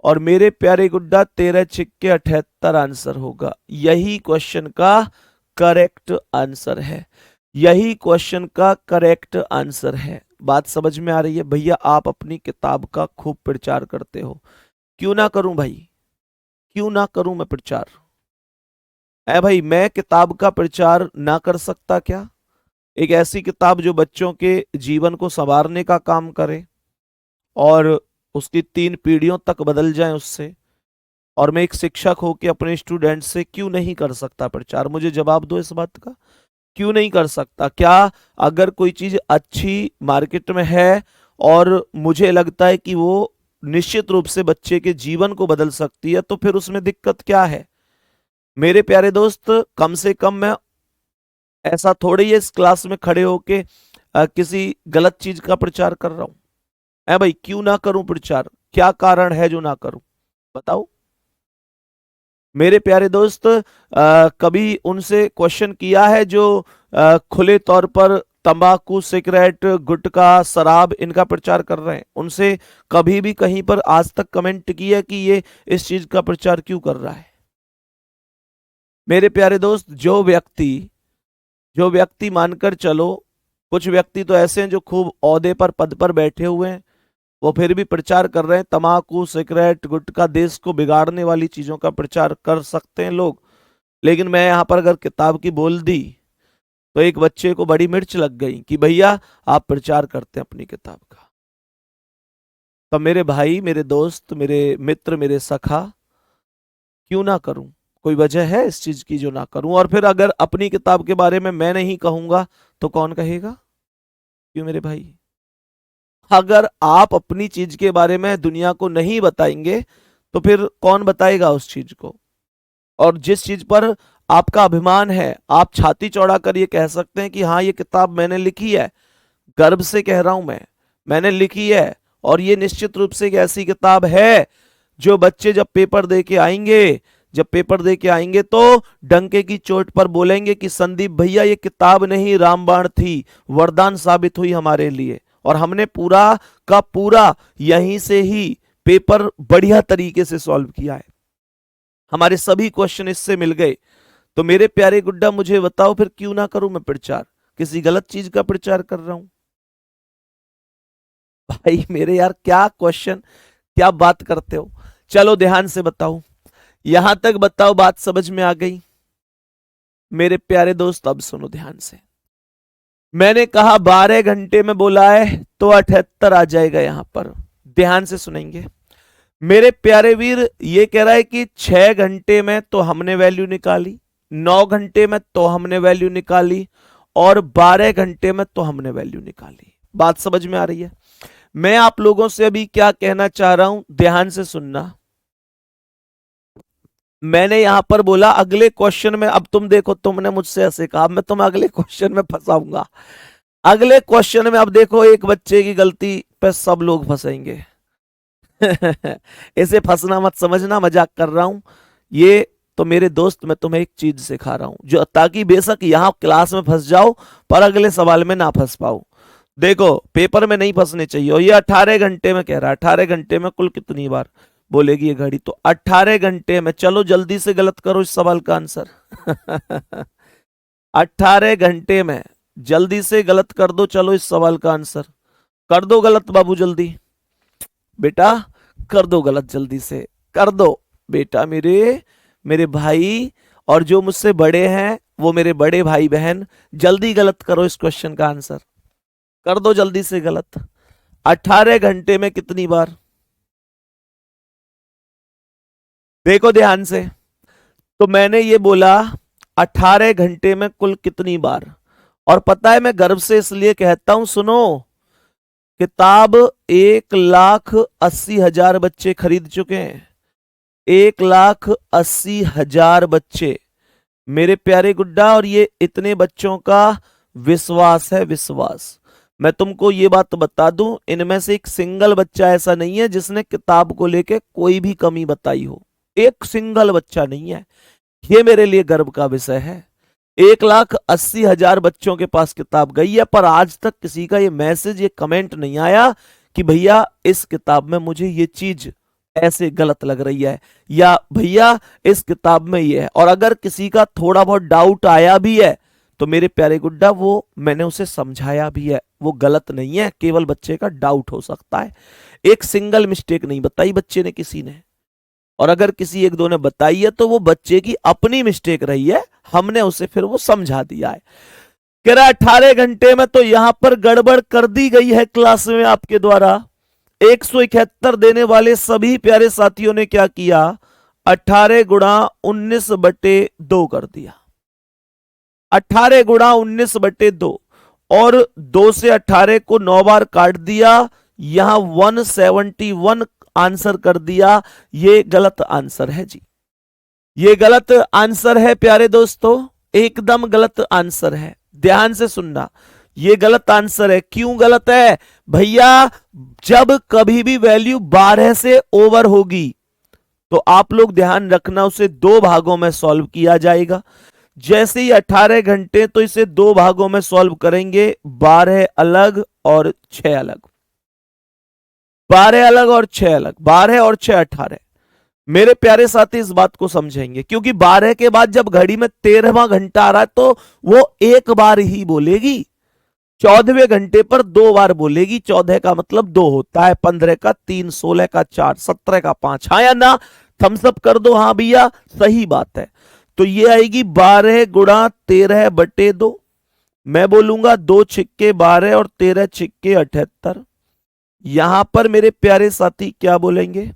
S1: और मेरे प्यारे गुड्डा 13 छिक्के 78 आंसर होगा। यही क्वेश्चन का करेक्ट आंसर है, यही क्वेश्चन का करेक्ट आंसर है। बात समझ में आ रही है? भैया आप अपनी किताब का खूब प्रचार करते हो, क्यों ना करूं भाई, क्यों ना करूं मैं प्रचार? है भाई, मैं किताब का प्रचार ना कर सकता क्या? एक ऐसी किताब जो बच्चों के जीवन को संवारने का काम करे और उसकी 3 पीढ़ियों तक बदल जाए उससे। और मैं एक शिक्षक होकर अपने स्टूडेंट से क्यों नहीं कर सकता प्रचार? मुझे जवाब दो इस बात का, क्यों नहीं कर सकता? क्या अगर कोई चीज अच्छी मार्केट में है और मुझे लगता है कि वो निश्चित रूप से बच्चे के जीवन को बदल सकती है तो फिर उसमें दिक्कत क्या है? मेरे प्यारे दोस्त, कम से कम मैं ऐसा थोड़ी है इस क्लास में खड़े होके किसी गलत चीज का प्रचार कर रहा हूं। है भाई, क्यों ना करूं प्रचार? क्या कारण है जो ना करूं? बताओ मेरे प्यारे दोस्त। कभी उनसे क्वेश्चन किया है जो खुले तौर पर तंबाकू, सिगरेट, गुटखा, शराब इनका प्रचार कर रहे हैं? उनसे कभी भी कहीं पर आज तक कमेंट किया कि ये इस चीज का प्रचार क्यों कर रहा है? मेरे प्यारे दोस्त, जो व्यक्ति मानकर चलो, कुछ व्यक्ति तो ऐसे हैं जो खूब ओहदे पर, पद पर बैठे हुए हैं, वो फिर भी प्रचार कर रहे हैं तम्बाकू, सिगरेट, गुटखा, देश को बिगाड़ने वाली चीजों का प्रचार कर सकते हैं लोग। लेकिन मैं यहां पर अगर किताब की बोल दी तो एक बच्चे को बड़ी मिर्च लग गई कि भैया आप प्रचार करते हैं अपनी किताब का। तो मेरे भाई, मेरे दोस्त, मेरे मित्र, मेरे सखा, क्यों ना करूं? कोई वजह है इस चीज की जो ना करूं? और फिर अगर अपनी किताब के बारे में मैं नहीं कहूंगा तो कौन कहेगा? क्यों मेरे भाई? अगर आप अपनी चीज के बारे में दुनिया को नहीं बताएंगे तो फिर कौन बताएगा उस चीज को? और जिस चीज पर आपका अभिमान है, आप छाती चौड़ा कर ये कह सकते हैं कि हाँ ये किताब मैंने लिखी है, गर्व से कह रहा हूं मैंने लिखी है। और ये निश्चित रूप से एक ऐसी किताब है जो बच्चे जब पेपर दे के आएंगे तो डंके की चोट पर बोलेंगे कि संदीप भैया ये किताब नहीं रामबाण थी, वरदान साबित हुई हमारे लिए। और हमने पूरा का पूरा यहीं से ही पेपर बढ़िया तरीके से सॉल्व किया है, हमारे सभी क्वेश्चन इससे मिल गए। तो मेरे प्यारे गुड्डा मुझे बताओ फिर क्यों ना करूं मैं प्रचार? किसी गलत चीज का प्रचार कर रहा हूं? भाई मेरे यार, क्या क्वेश्चन, क्या बात करते हो? चलो ध्यान से बताओ, यहां तक बताओ बात समझ में आ गई? मेरे प्यारे दोस्त अब सुनो ध्यान से। मैंने कहा 12 घंटे में बोला है तो 78 आ जाएगा यहां पर, ध्यान से सुनेंगे मेरे प्यारे वीर। ये कह रहा है कि 6 घंटे में तो हमने वैल्यू निकाली, 9 घंटे में तो हमने वैल्यू निकाली, और 12 घंटे में तो हमने वैल्यू निकाली। बात समझ में आ रही है? मैं आप लोगों से अभी क्या कहना चाह रहा हूं, ध्यान से सुनना। मैंने यहां पर बोला अगले क्वेश्चन में, अब तुम देखो, तुमने मुझसे ऐसे कहा, मैं तुम्हें अगले क्वेश्चन में फंसाऊंगा। अगले क्वेश्चन में अब देखो, एक बच्चे की गलती पे सब लोग फंसेंगे। इसे फंसना मत समझना, मजाक कर रहा हूं। ये तो मेरे दोस्त मैं तुम्हें एक चीज सिखा रहा हूं जो, ताकि बेशक यहां क्लास में फंस जाओ पर अगले सवाल में ना फंस पाओ। देखो पेपर में नहीं फंसने चाहिए। और ये 18 घंटे में कह रहा है, 18 घंटे में कुल कितनी बार बोलेगी ये घड़ी? तो 18 घंटे में, चलो जल्दी से गलत करो इस सवाल का आंसर। 18 घंटे में जल्दी से गलत कर दो चलो इस सवाल का आंसर। कर दो गलत बाबू जल्दी, बेटा कर दो गलत जल्दी से, कर दो बेटा मेरे, मेरे भाई, और जो मुझसे बड़े हैं वो मेरे बड़े भाई बहन, जल्दी गलत करो इस क्वेश्चन का आंसर, कर दो जल्दी से गलत। 18 घंटे में कितनी बार? देखो ध्यान से, तो मैंने ये बोला 18 घंटे में कुल कितनी बार, और पता है मैं गर्व से इसलिए कहता हूं, सुनो, किताब 1,80,000 बच्चे खरीद चुके हैं, 1,80,000 बच्चे मेरे प्यारे गुड्डा, और ये इतने बच्चों का विश्वास है, विश्वास। मैं तुमको ये बात बता दूं, इनमें से एक सिंगल बच्चा ऐसा नहीं है जिसने किताब को लेके कोई भी कमी बताई हो, एक सिंगल बच्चा नहीं है। ये मेरे लिए गर्व का विषय है। 1,80,000 बच्चों के पास किताब गई है, पर आज तक किसी का ये मैसेज, ये कमेंट नहीं आया कि भैया इस किताब में मुझे ये चीज ऐसे गलत लग रही है, या भैया इस किताब में ये है। और अगर किसी का थोड़ा बहुत डाउट आया भी है तो मेरे प्यारे गुड्डा वो मैंने उसे समझाया भी है, वो गलत नहीं है, केवल बच्चे का डाउट हो सकता है। एक सिंगल मिस्टेक नहीं बताई बच्चे ने किसी ने, और अगर किसी एक दो ने बताई है तो वो बच्चे की अपनी मिस्टेक रही है, हमने उसे फिर वो समझा दिया है। कह रहा 18 घंटे में तो यहां पर गड़बड़ कर दी गई है क्लास में आपके द्वारा। 171 देने वाले सभी प्यारे साथियों ने क्या किया, 18 गुणा 19/2 कर दिया, 18 गुणा 19/2, और 2 से 18 को 9 बार काट दिया, यहां 171 आंसर कर दिया। ये गलत आंसर है जी, ये गलत आंसर है प्यारे दोस्तों, एकदम गलत आंसर है, ध्यान से सुनना, ये गलत आंसर है। क्यों गलत है भैया? जब कभी भी वैल्यू 12 से ओवर होगी तो आप लोग ध्यान रखना, उसे दो भागों में सॉल्व किया जाएगा। जैसे ही 18 घंटे, तो इसे दो भागों में सॉल्व करेंगे, 12 अलग और 6 अलग, 12 अलग और 6 अलग, 12 और 6 18। मेरे प्यारे साथी इस बात को समझेंगे, क्योंकि 12 के बाद जब घड़ी में 13वां घंटा आ रहा है तो वो एक बार ही बोलेगी, 14वें घंटे पर दो बार बोलेगी, 14 का मतलब दो होता है, 15 का 3, 16 का 4, 17 का 5, हाँ या ना? थम्सअप कर दो हाँ भैया, सही बात है। तो ये आएगी 12 गुणा 13/2, मैं बोलूंगा 2 छिक्के 12 और 13 छिक्के 78। यहां पर मेरे प्यारे साथी क्या बोलेंगे,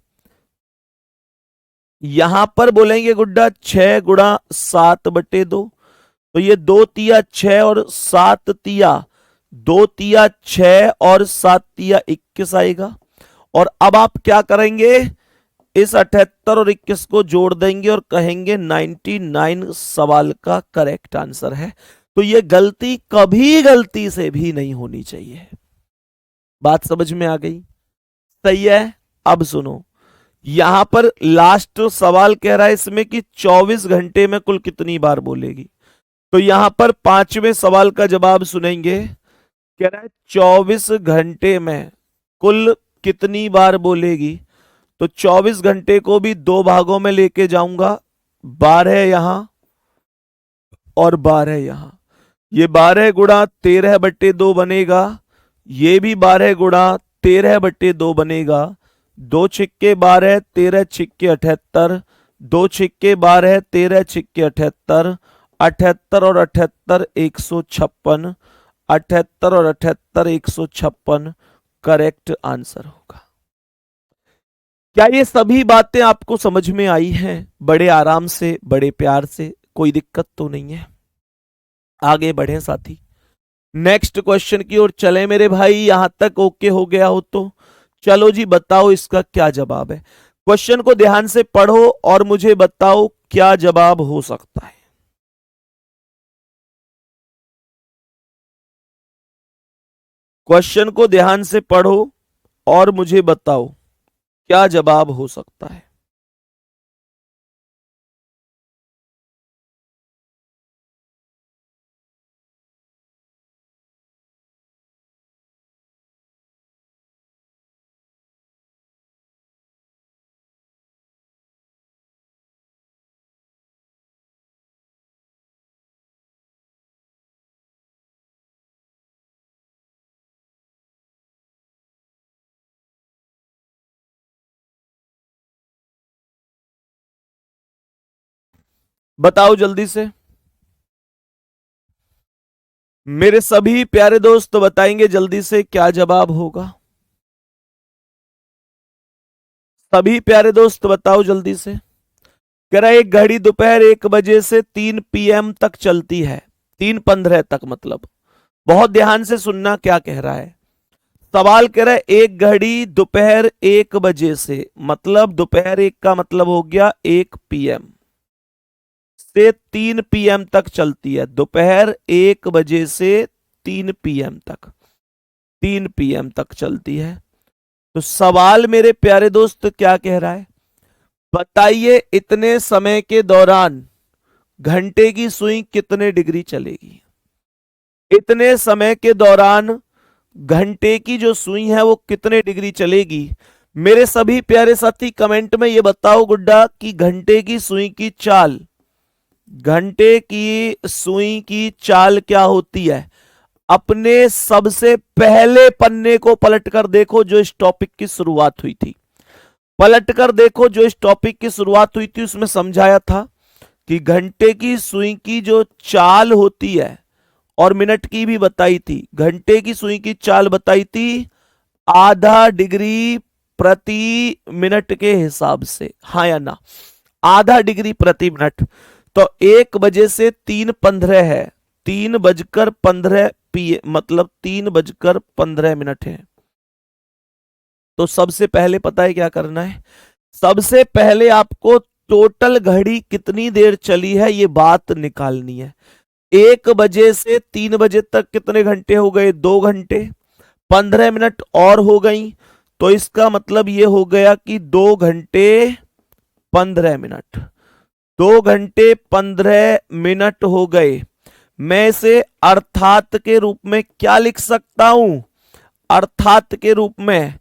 S1: यहां पर बोलेंगे गुड्डा 6 गुणा 7/2, तो ये 2 तिया 6 और 7 तिया, 2 तिया 6 और 7 तिया 21 आएगा। और अब आप क्या करेंगे, इस 78 और 21 को जोड़ देंगे और कहेंगे 99 सवाल का करेक्ट आंसर है। तो ये गलती कभी गलती से भी नहीं होनी चाहिए। बात समझ में आ गई? सही है। अब सुनो, यहां पर लास्ट सवाल कह रहा है इसमें कि 24 घंटे में कुल कितनी बार बोलेगी। तो यहां पर पांचवें सवाल का जवाब सुनेंगे, कह रहा है 24 घंटे में कुल कितनी बार बोलेगी। तो 24 घंटे को भी दो भागों में लेके जाऊंगा, 12 यहां और 12 यहां, ये 12 गुणा 13/2 बनेगा, ये भी 12 गुणा 13/2 बनेगा, 2 छिक्के 12, 13 छिक्के 78, 2 छिक्के 12, 13 छिक्के 78, 78 और 78 156, 78 और 78 156 करेक्ट आंसर होगा। क्या ये सभी बातें आपको समझ में आई हैं? बड़े आराम से, बड़े प्यार से, कोई दिक्कत तो नहीं है? आगे बढ़े साथी, नेक्स्ट क्वेश्चन की ओर चले मेरे भाई, यहां तक ओके हो गया हो तो चलो जी, बताओ इसका क्या जवाब है। क्वेश्चन को ध्यान से पढ़ो और मुझे बताओ क्या जवाब हो सकता है। क्वेश्चन को ध्यान से पढ़ो और मुझे बताओ क्या जवाब हो सकता है। बताओ जल्दी से। मेरे सभी प्यारे दोस्त बताएंगे जल्दी से क्या जवाब होगा। सभी प्यारे दोस्त बताओ जल्दी से। कह रहा है एक घड़ी दोपहर 1 बजे से 3 PM तक चलती है, 3:15 तक मतलब। बहुत ध्यान से सुनना क्या कह रहा है। सवाल कह रहा है एक घड़ी दोपहर 1 बजे से, मतलब दोपहर 1 का मतलब हो गया 1 PM से 3 PM तक चलती है। दोपहर 1 बजे से 3 PM तक, 3 PM तक चलती है। तो सवाल मेरे प्यारे दोस्त क्या कह रहा है, बताइए इतने समय के दौरान घंटे की सुई कितने डिग्री चलेगी। इतने समय के दौरान घंटे की जो सुई है वो कितने डिग्री चलेगी। मेरे सभी प्यारे साथी कमेंट में ये बताओ गुड्डा कि घंटे की सुई की चाल, घंटे की सुई की चाल क्या होती है। अपने सबसे पहले पन्ने को पलट कर देखो जो इस टॉपिक की शुरुआत हुई थी। पलट कर देखो जो इस टॉपिक की शुरुआत हुई थी, उसमें समझाया था कि घंटे की सुई की जो चाल होती है, और मिनट की भी बताई थी। घंटे की सुई की चाल बताई थी आधा डिग्री प्रति मिनट के हिसाब से, हाँ या ना, आधा डिग्री प्रति मिनट। तो 1 बजे से 3:15 है, 3:15 मतलब 3:15 है। तो सबसे पहले पता है क्या करना है, सबसे पहले आपको टोटल घड़ी कितनी देर चली है ये बात निकालनी है। 1 बजे से 3 बजे तक कितने घंटे हो गए, 2 घंटे, 15 मिनट और हो गई। तो इसका मतलब ये हो गया कि 2 घंटे 15 मिनट, 2 घंटे 15 मिनट हो गए। मैं इसे अर्थात के रूप में क्या लिख सकता हूं, अर्थात के रूप में,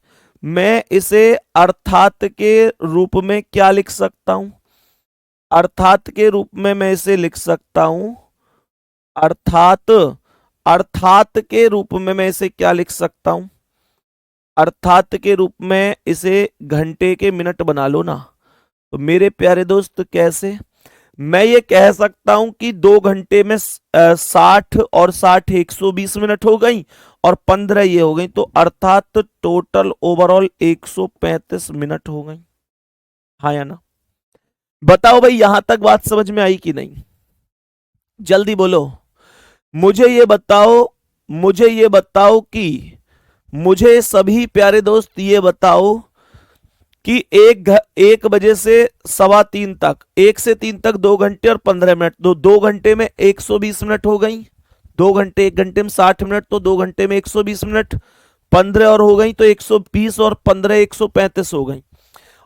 S1: मैं इसे अर्थात के रूप में क्या लिख सकता हूं, अर्थात के रूप में मैं इसे लिख सकता हूं, अर्थात, अर्थात के रूप में मैं इसे क्या लिख सकता हूं, अर्थात के रूप में इसे घंटे के मिनट बना लो ना। तो मेरे प्यारे दोस्त कैसे, मैं ये कह सकता हूं कि 2 घंटे में 60 और 60 120 मिनट हो गई और 15 ये हो गई, तो अर्थात टोटल ओवरऑल 135 मिनट हो गई, हाँ या ना। बताओ भाई यहां तक बात समझ में आई कि नहीं, जल्दी बोलो। मुझे ये बताओ, मुझे ये बताओ कि, मुझे सभी प्यारे दोस्त ये बताओ कि 1 बजे से 3:15 तक, 1 से 3 तक 2 घंटे और 15 मिनट, तो 2 घंटे में 120 मिनट हो गई। 2 घंटे, 1 घंटे में 60 मिनट, तो 2 घंटे में 120 मिनट, 15 और हो गई तो 120 और 15 135 हो गई,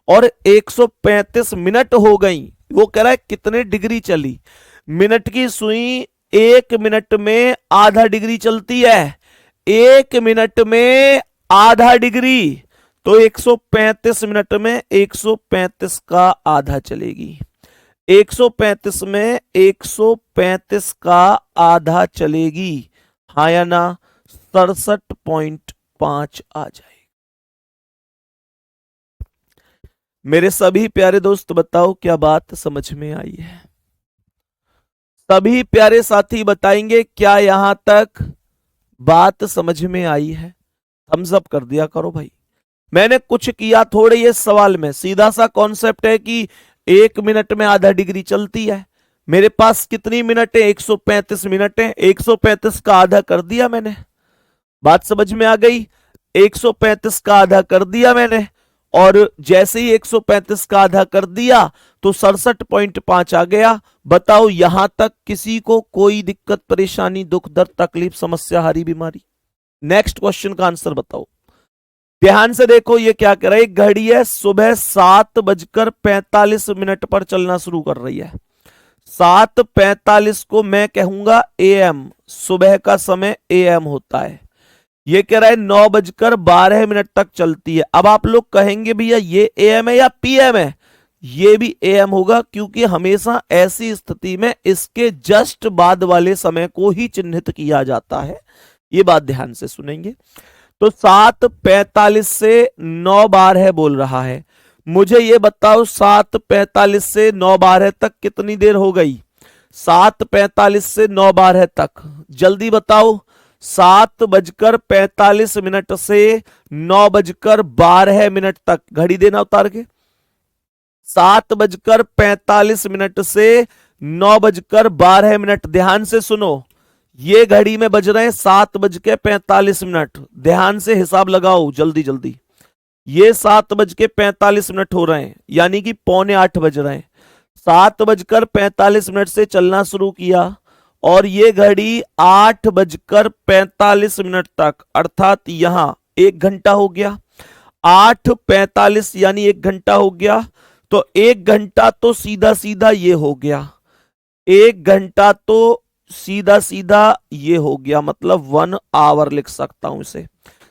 S1: और 135 मिनट हो गई। वो कह रहा है कितने डिग्री चली। मिनट की सुई 1 मिनट में आधा डिग्री चलती है, 1 मिनट में आधा डिग्री, तो 135 मिनट में 135 का आधा चलेगी। 135 में 135 का आधा चलेगी, हाँ या ना, 67.5 आ जाएगी। मेरे सभी प्यारे दोस्त बताओ क्या बात समझ में आई है। सभी प्यारे साथी बताएंगे क्या यहां तक बात समझ में आई है। थम्स अप कर दिया करो भाई। मैंने कुछ किया थोड़े ये सवाल में, सीधा सा कॉन्सेप्ट है कि 1 मिनट में आधा डिग्री चलती है। मेरे पास कितनी मिनट है, 135 मिनट है, 135 का आधा कर दिया मैंने। बात समझ में आ गई, 135 का आधा कर दिया मैंने, और जैसे ही 135 का आधा कर दिया तो 67.5 आ गया। बताओ यहां तक किसी को कोई दिक्कत परेशानी, दुख दर्द तकलीफ समस्या हारी बीमारी। नेक्स्ट क्वेश्चन का आंसर बताओ। ध्यान से देखो ये क्या कर रहा है, एक घड़ी है सुबह 7:45 पर चलना शुरू कर रही है। 7:45 को मैं कहूंगा AM, सुबह का समय AM होता है। ये कह रहा है 9:12 तक चलती है। अब आप लोग कहेंगे भैया ये AM है या PM है, ये भी AM होगा, क्योंकि हमेशा ऐसी स्थिति में इसके जस्ट बाद वाले समय को ही चिन्हित किया जाता है। ये बात ध्यान से सुनेंगे। तो 7:45 से 9:12 बोल रहा है, मुझे ये बताओ 7:45 से 9:12 तक कितनी देर हो गई? 7:45 से 9:12 तक, जल्दी बताओ। 7:45 से 9:12 तक घड़ी देना उतार के। 7:45 से 9:12। ध्यान से सुनो, ये घड़ी में बज रहे हैं 7:45। ध्यान से हिसाब लगाओ जल्दी जल्दी। ये 7:45 हो रहे हैं, यानी कि 7:45 बज रहे हैं। 7:45 से चलना शुरू किया और ये घड़ी 8:45 तक, अर्थात यहां 1 घंटा हो गया। 8:45 यानी 1 घंटा हो गया। तो 1 घंटा तो सीधा सीधा ये हो गया, 1 घंटा तो सीधा सीधा ये हो गया, मतलब 1 आवर लिख सकता हूं इसे।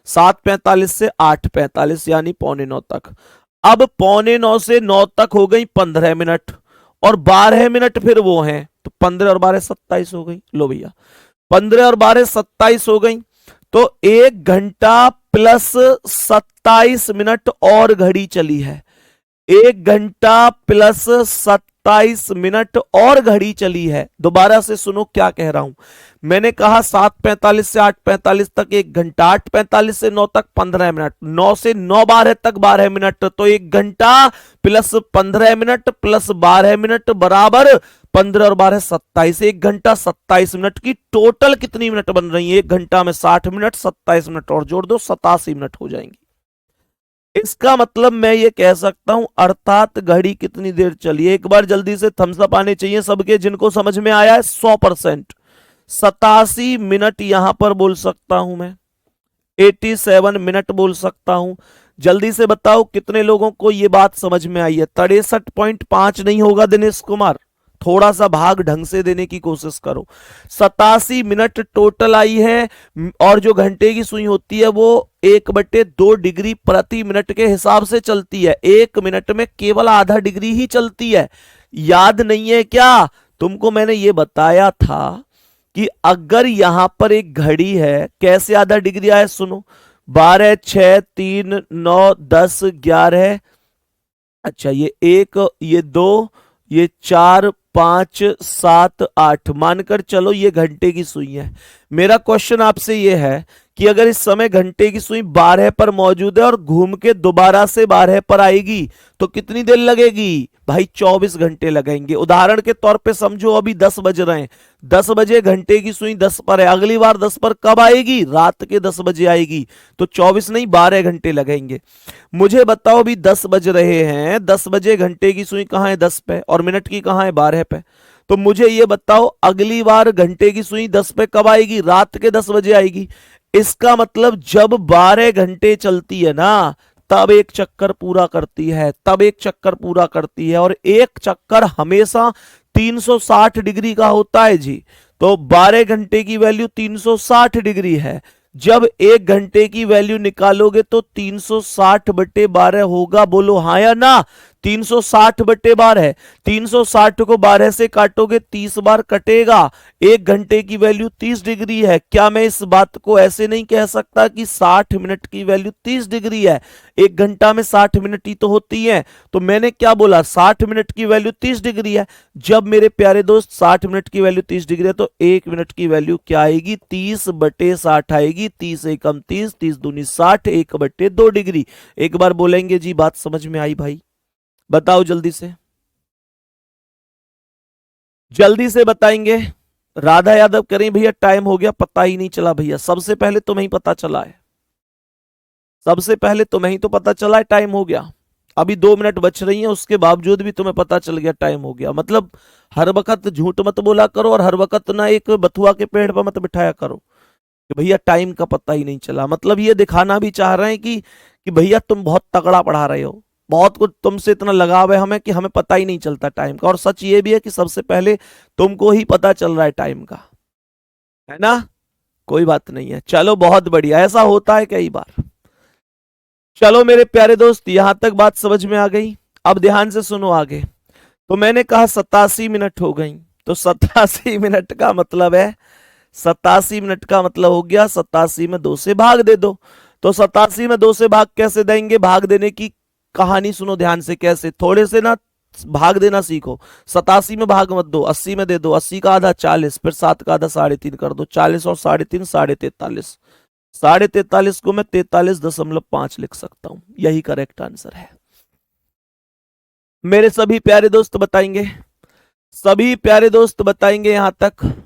S1: 7:45 से 8:45 यानी 8:45 तक। अब 8:45 से 9 तक हो गई 15 मिनट, और 12 मिनट फिर वो हैं, तो 15 और 12 27 हो गई। लो भैया, 15 और 12 27 हो गई। तो 1 घंटा प्लस 27 मिनट और घड़ी चली है। 1 घंटा प्लस 27 मिनट और घड़ी चली है। दोबारा से सुनो क्या कह रहा हूं। मैंने कहा 7:45 से 8:45 तक 1 घंटा, 8:45 से 9 तक 15 मिनट, 9 से 9:12 तक 12 मिनट। तो 1 घंटा प्लस 15 मिनट प्लस 12 मिनट बराबर 15 और 12 27। 1 घंटा 27 मिनट की टोटल कितनी मिनट बन रही है? 1 घंटा में 60 मिनट, 27 मिनट और जोड़ दो, 87 मिनट हो जाएंगी। इसका मतलब मैं ये कह सकता हूं, अर्थात घड़ी कितनी देर चली है। एक बार जल्दी से थम्स अप आने चाहिए सबके, जिनको समझ में आया है 100%। 87 मिनट यहां पर बोल सकता हूं मैं, 87 मिनट बोल सकता हूं। जल्दी से बताओ कितने लोगों को यह बात समझ में आई है? 63.5 नहीं होगा दिनेश कुमार, थोड़ा सा भाग ढंग से देने की कोशिश करो। 87 मिनट टोटल आई है, और जो घंटे की सुई होती है वो 1/2 डिग्री प्रति मिनट के हिसाब से चलती है। 1 मिनट में केवल आधा डिग्री ही चलती है। याद नहीं है क्या तुमको? मैंने ये बताया था कि अगर यहां पर एक घड़ी है, कैसे आधा डिग्री आया सुनो। 12, 6, 3, 9, 10, 11, अच्छा ये 1, ये 2, ये 4, 5, 7, 8 मानकर चलो ये घंटे की सुई है। मेरा क्वेश्चन आपसे ये है कि अगर इस समय घंटे की सुई 12 पर मौजूद है और घूम के दोबारा से 12 पर आएगी तो कितनी देर लगेगी? भाई 24 घंटे लगेंगे। उदाहरण के तौर पे समझो अभी 10 बज रहे हैं, 10 बजे घंटे की सुई 10 पर है, अगली बार 10 पर कब आएगी? रात के 10 बजे आएगी। तो 24 नहीं 12 घंटे लगेंगे। मुझे बताओ अभी 10 बज रहे हैं, 10 बजे घंटे की सुई कहां है? 10 पे, और मिनट की कहां है? 12 पे। तो मुझे ये बताओ अगली बार घंटे की सुई 10 पे कब आएगी? रात के 10 बजे आएगी। इसका मतलब जब 12 घंटे चलती है ना, तब एक चक्कर पूरा करती है, तब एक चक्कर पूरा करती है, और एक चक्कर हमेशा 360 डिग्री का होता है जी। तो 12 घंटे की वैल्यू 360 डिग्री है। जब 1 घंटे की वैल्यू निकालोगे तो 360/12 होगा। बोलो हाँ या ना? 360/12। 360 को 12 से काटोगे 30 बार कटेगा। 1 घंटे की वैल्यू 30 डिग्री है। क्या मैं इस बात को ऐसे नहीं कह सकता कि 60 मिनट की वैल्यू 30 डिग्री है? 1 घंटा में 60 मिनट ही तो होती है। तो मैंने क्या बोला? 60 मिनट की वैल्यू 30 डिग्री है। जब मेरे प्यारे दोस्त 60 मिनट की वैल्यू 30 डिग्री है तो 1 मिनट की वैल्यू क्या आएगी? 30/60 आएगी। 30 एकम 30, 30 दूनी 60, 1/2 डिग्री। एक बार बोलेंगे जी बात समझ में आई भाई? बताओ जल्दी से, जल्दी से बताएंगे। राधा यादव करें भैया टाइम हो गया, पता ही नहीं चला भैया। सबसे पहले तुम्हें ही पता चला है, सबसे पहले तुम्हें ही तो पता चला है टाइम हो गया। अभी 2 मिनट बच रही हैं, उसके बावजूद भी तुम्हें पता चल गया टाइम हो गया। मतलब हर वक्त झूठ मत बोला करो, और हर वक्त ना एक बथुआ के पेड़ पर मत बिठाया करो कि भैया टाइम का पता ही नहीं चला। मतलब ये दिखाना भी चाह रहे हैं कि भैया तुम बहुत तगड़ा पढ़ा रहे हो, बहुत कुछ तुमसे इतना लगाव है हमें कि हमें पता ही नहीं चलता टाइम का। और सच ये भी है कि सबसे पहले तुमको ही पता चल रहा है टाइम का, है ना? कोई बात नहीं है, चलो बहुत बढ़िया, ऐसा होता है कई बार। चलो मेरे प्यारे दोस्त, यहां तक बात समझ में आ गई। अब ध्यान से सुनो आगे। तो मैंने कहा 87 मिनट हो गई, तो 87 मिनट का मतलब है, 87 मिनट का मतलब हो गया 87 में 2 से भाग दे दो। तो 87 में 2 से भाग कैसे देंगे? भाग देने की कहानी सुनो ध्यान से। कैसे? थोड़े से ना भाग देना सीखो। 87 में भाग मत दो, 80 में दे दो। 80 का आधा 40, फिर 7 का आधा 3.5 कर दो। 40 और 3.5 43.5। 43.5 को मैं 43.5 लिख सकता हूं। यही करेक्ट आंसर है। मेरे सभी प्यारे दोस्त बताएंगे, सभी प्यारे दोस्त बताएंगे यहां तक।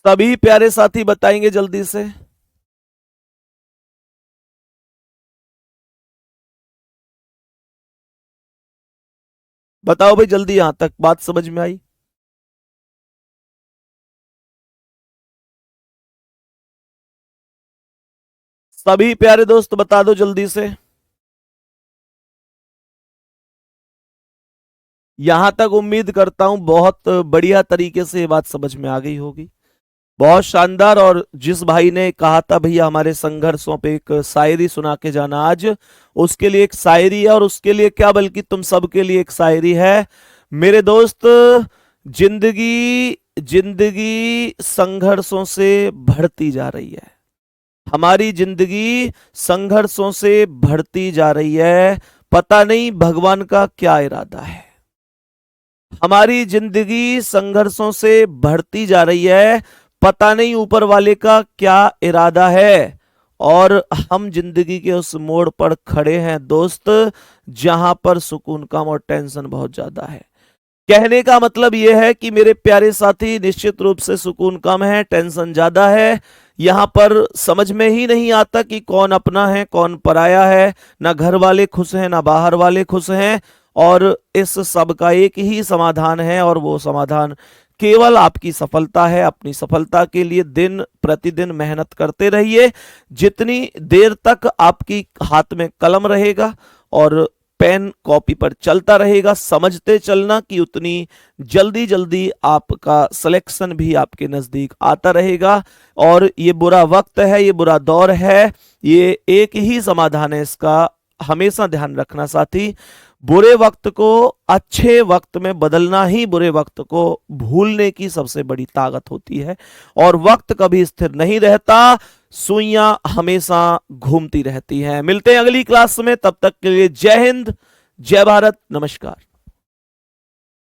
S1: सभी प्यारे साथी बताएंगे जल्दी से। बताओ भाई जल्दी, यहां तक बात समझ में आई? सभी प्यारे दोस्त बता दो जल्दी से। यहां तक उम्मीद करता हूं बहुत बढ़िया तरीके से ये बात समझ में आ गई होगी। बहुत शानदार। और जिस भाई ने कहा था भैया हमारे संघर्षों पे एक शायरी सुना के जाना, आज उसके लिए एक शायरी है। और उसके लिए क्या, बल्कि तुम सबके लिए एक शायरी है मेरे दोस्त। जिंदगी जिंदगी संघर्षों से बढ़ती जा रही है। हमारी जिंदगी संघर्षों से बढ़ती जा रही है। पता नहीं भगवान का क्या इरादा है। हमारी जिंदगी संघर्षों से बढ़ती जा रही है। पता नहीं ऊपर वाले का क्या इरादा है। और हम जिंदगी के उस मोड़ पर खड़े हैं दोस्त, जहां पर सुकून कम और टेंशन बहुत ज्यादा है। कहने का मतलब यह है कि मेरे प्यारे साथी, निश्चित रूप से सुकून कम है, टेंशन ज्यादा है। यहां पर समझ में ही नहीं आता कि कौन अपना है कौन पराया है। ना घर वाले खुश हैं ना बाहर वाले खुश हैं। और इस सब का एक ही समाधान है, और वो समाधान केवल आपकी सफलता है। अपनी सफलता के लिए दिन प्रतिदिन मेहनत करते रहिए। जितनी देर तक आपकी हाथ में कलम रहेगा और पेन कॉपी पर चलता रहेगा, समझते चलना कि उतनी जल्दी जल्दी आपका सिलेक्शन भी आपके नजदीक आता रहेगा। और ये बुरा वक्त है, ये बुरा दौर है, ये एक ही समाधान है इसका। हमेशा ध्यान रखना साथी, बुरे वक्त को अच्छे वक्त में बदलना ही बुरे वक्त को भूलने की सबसे बड़ी ताकत होती है। और वक्त कभी स्थिर नहीं रहता, सुइयां हमेशा घूमती रहती हैं। मिलते हैं अगली क्लास में, तब तक के लिए जय हिंद, जय भारत, नमस्कार।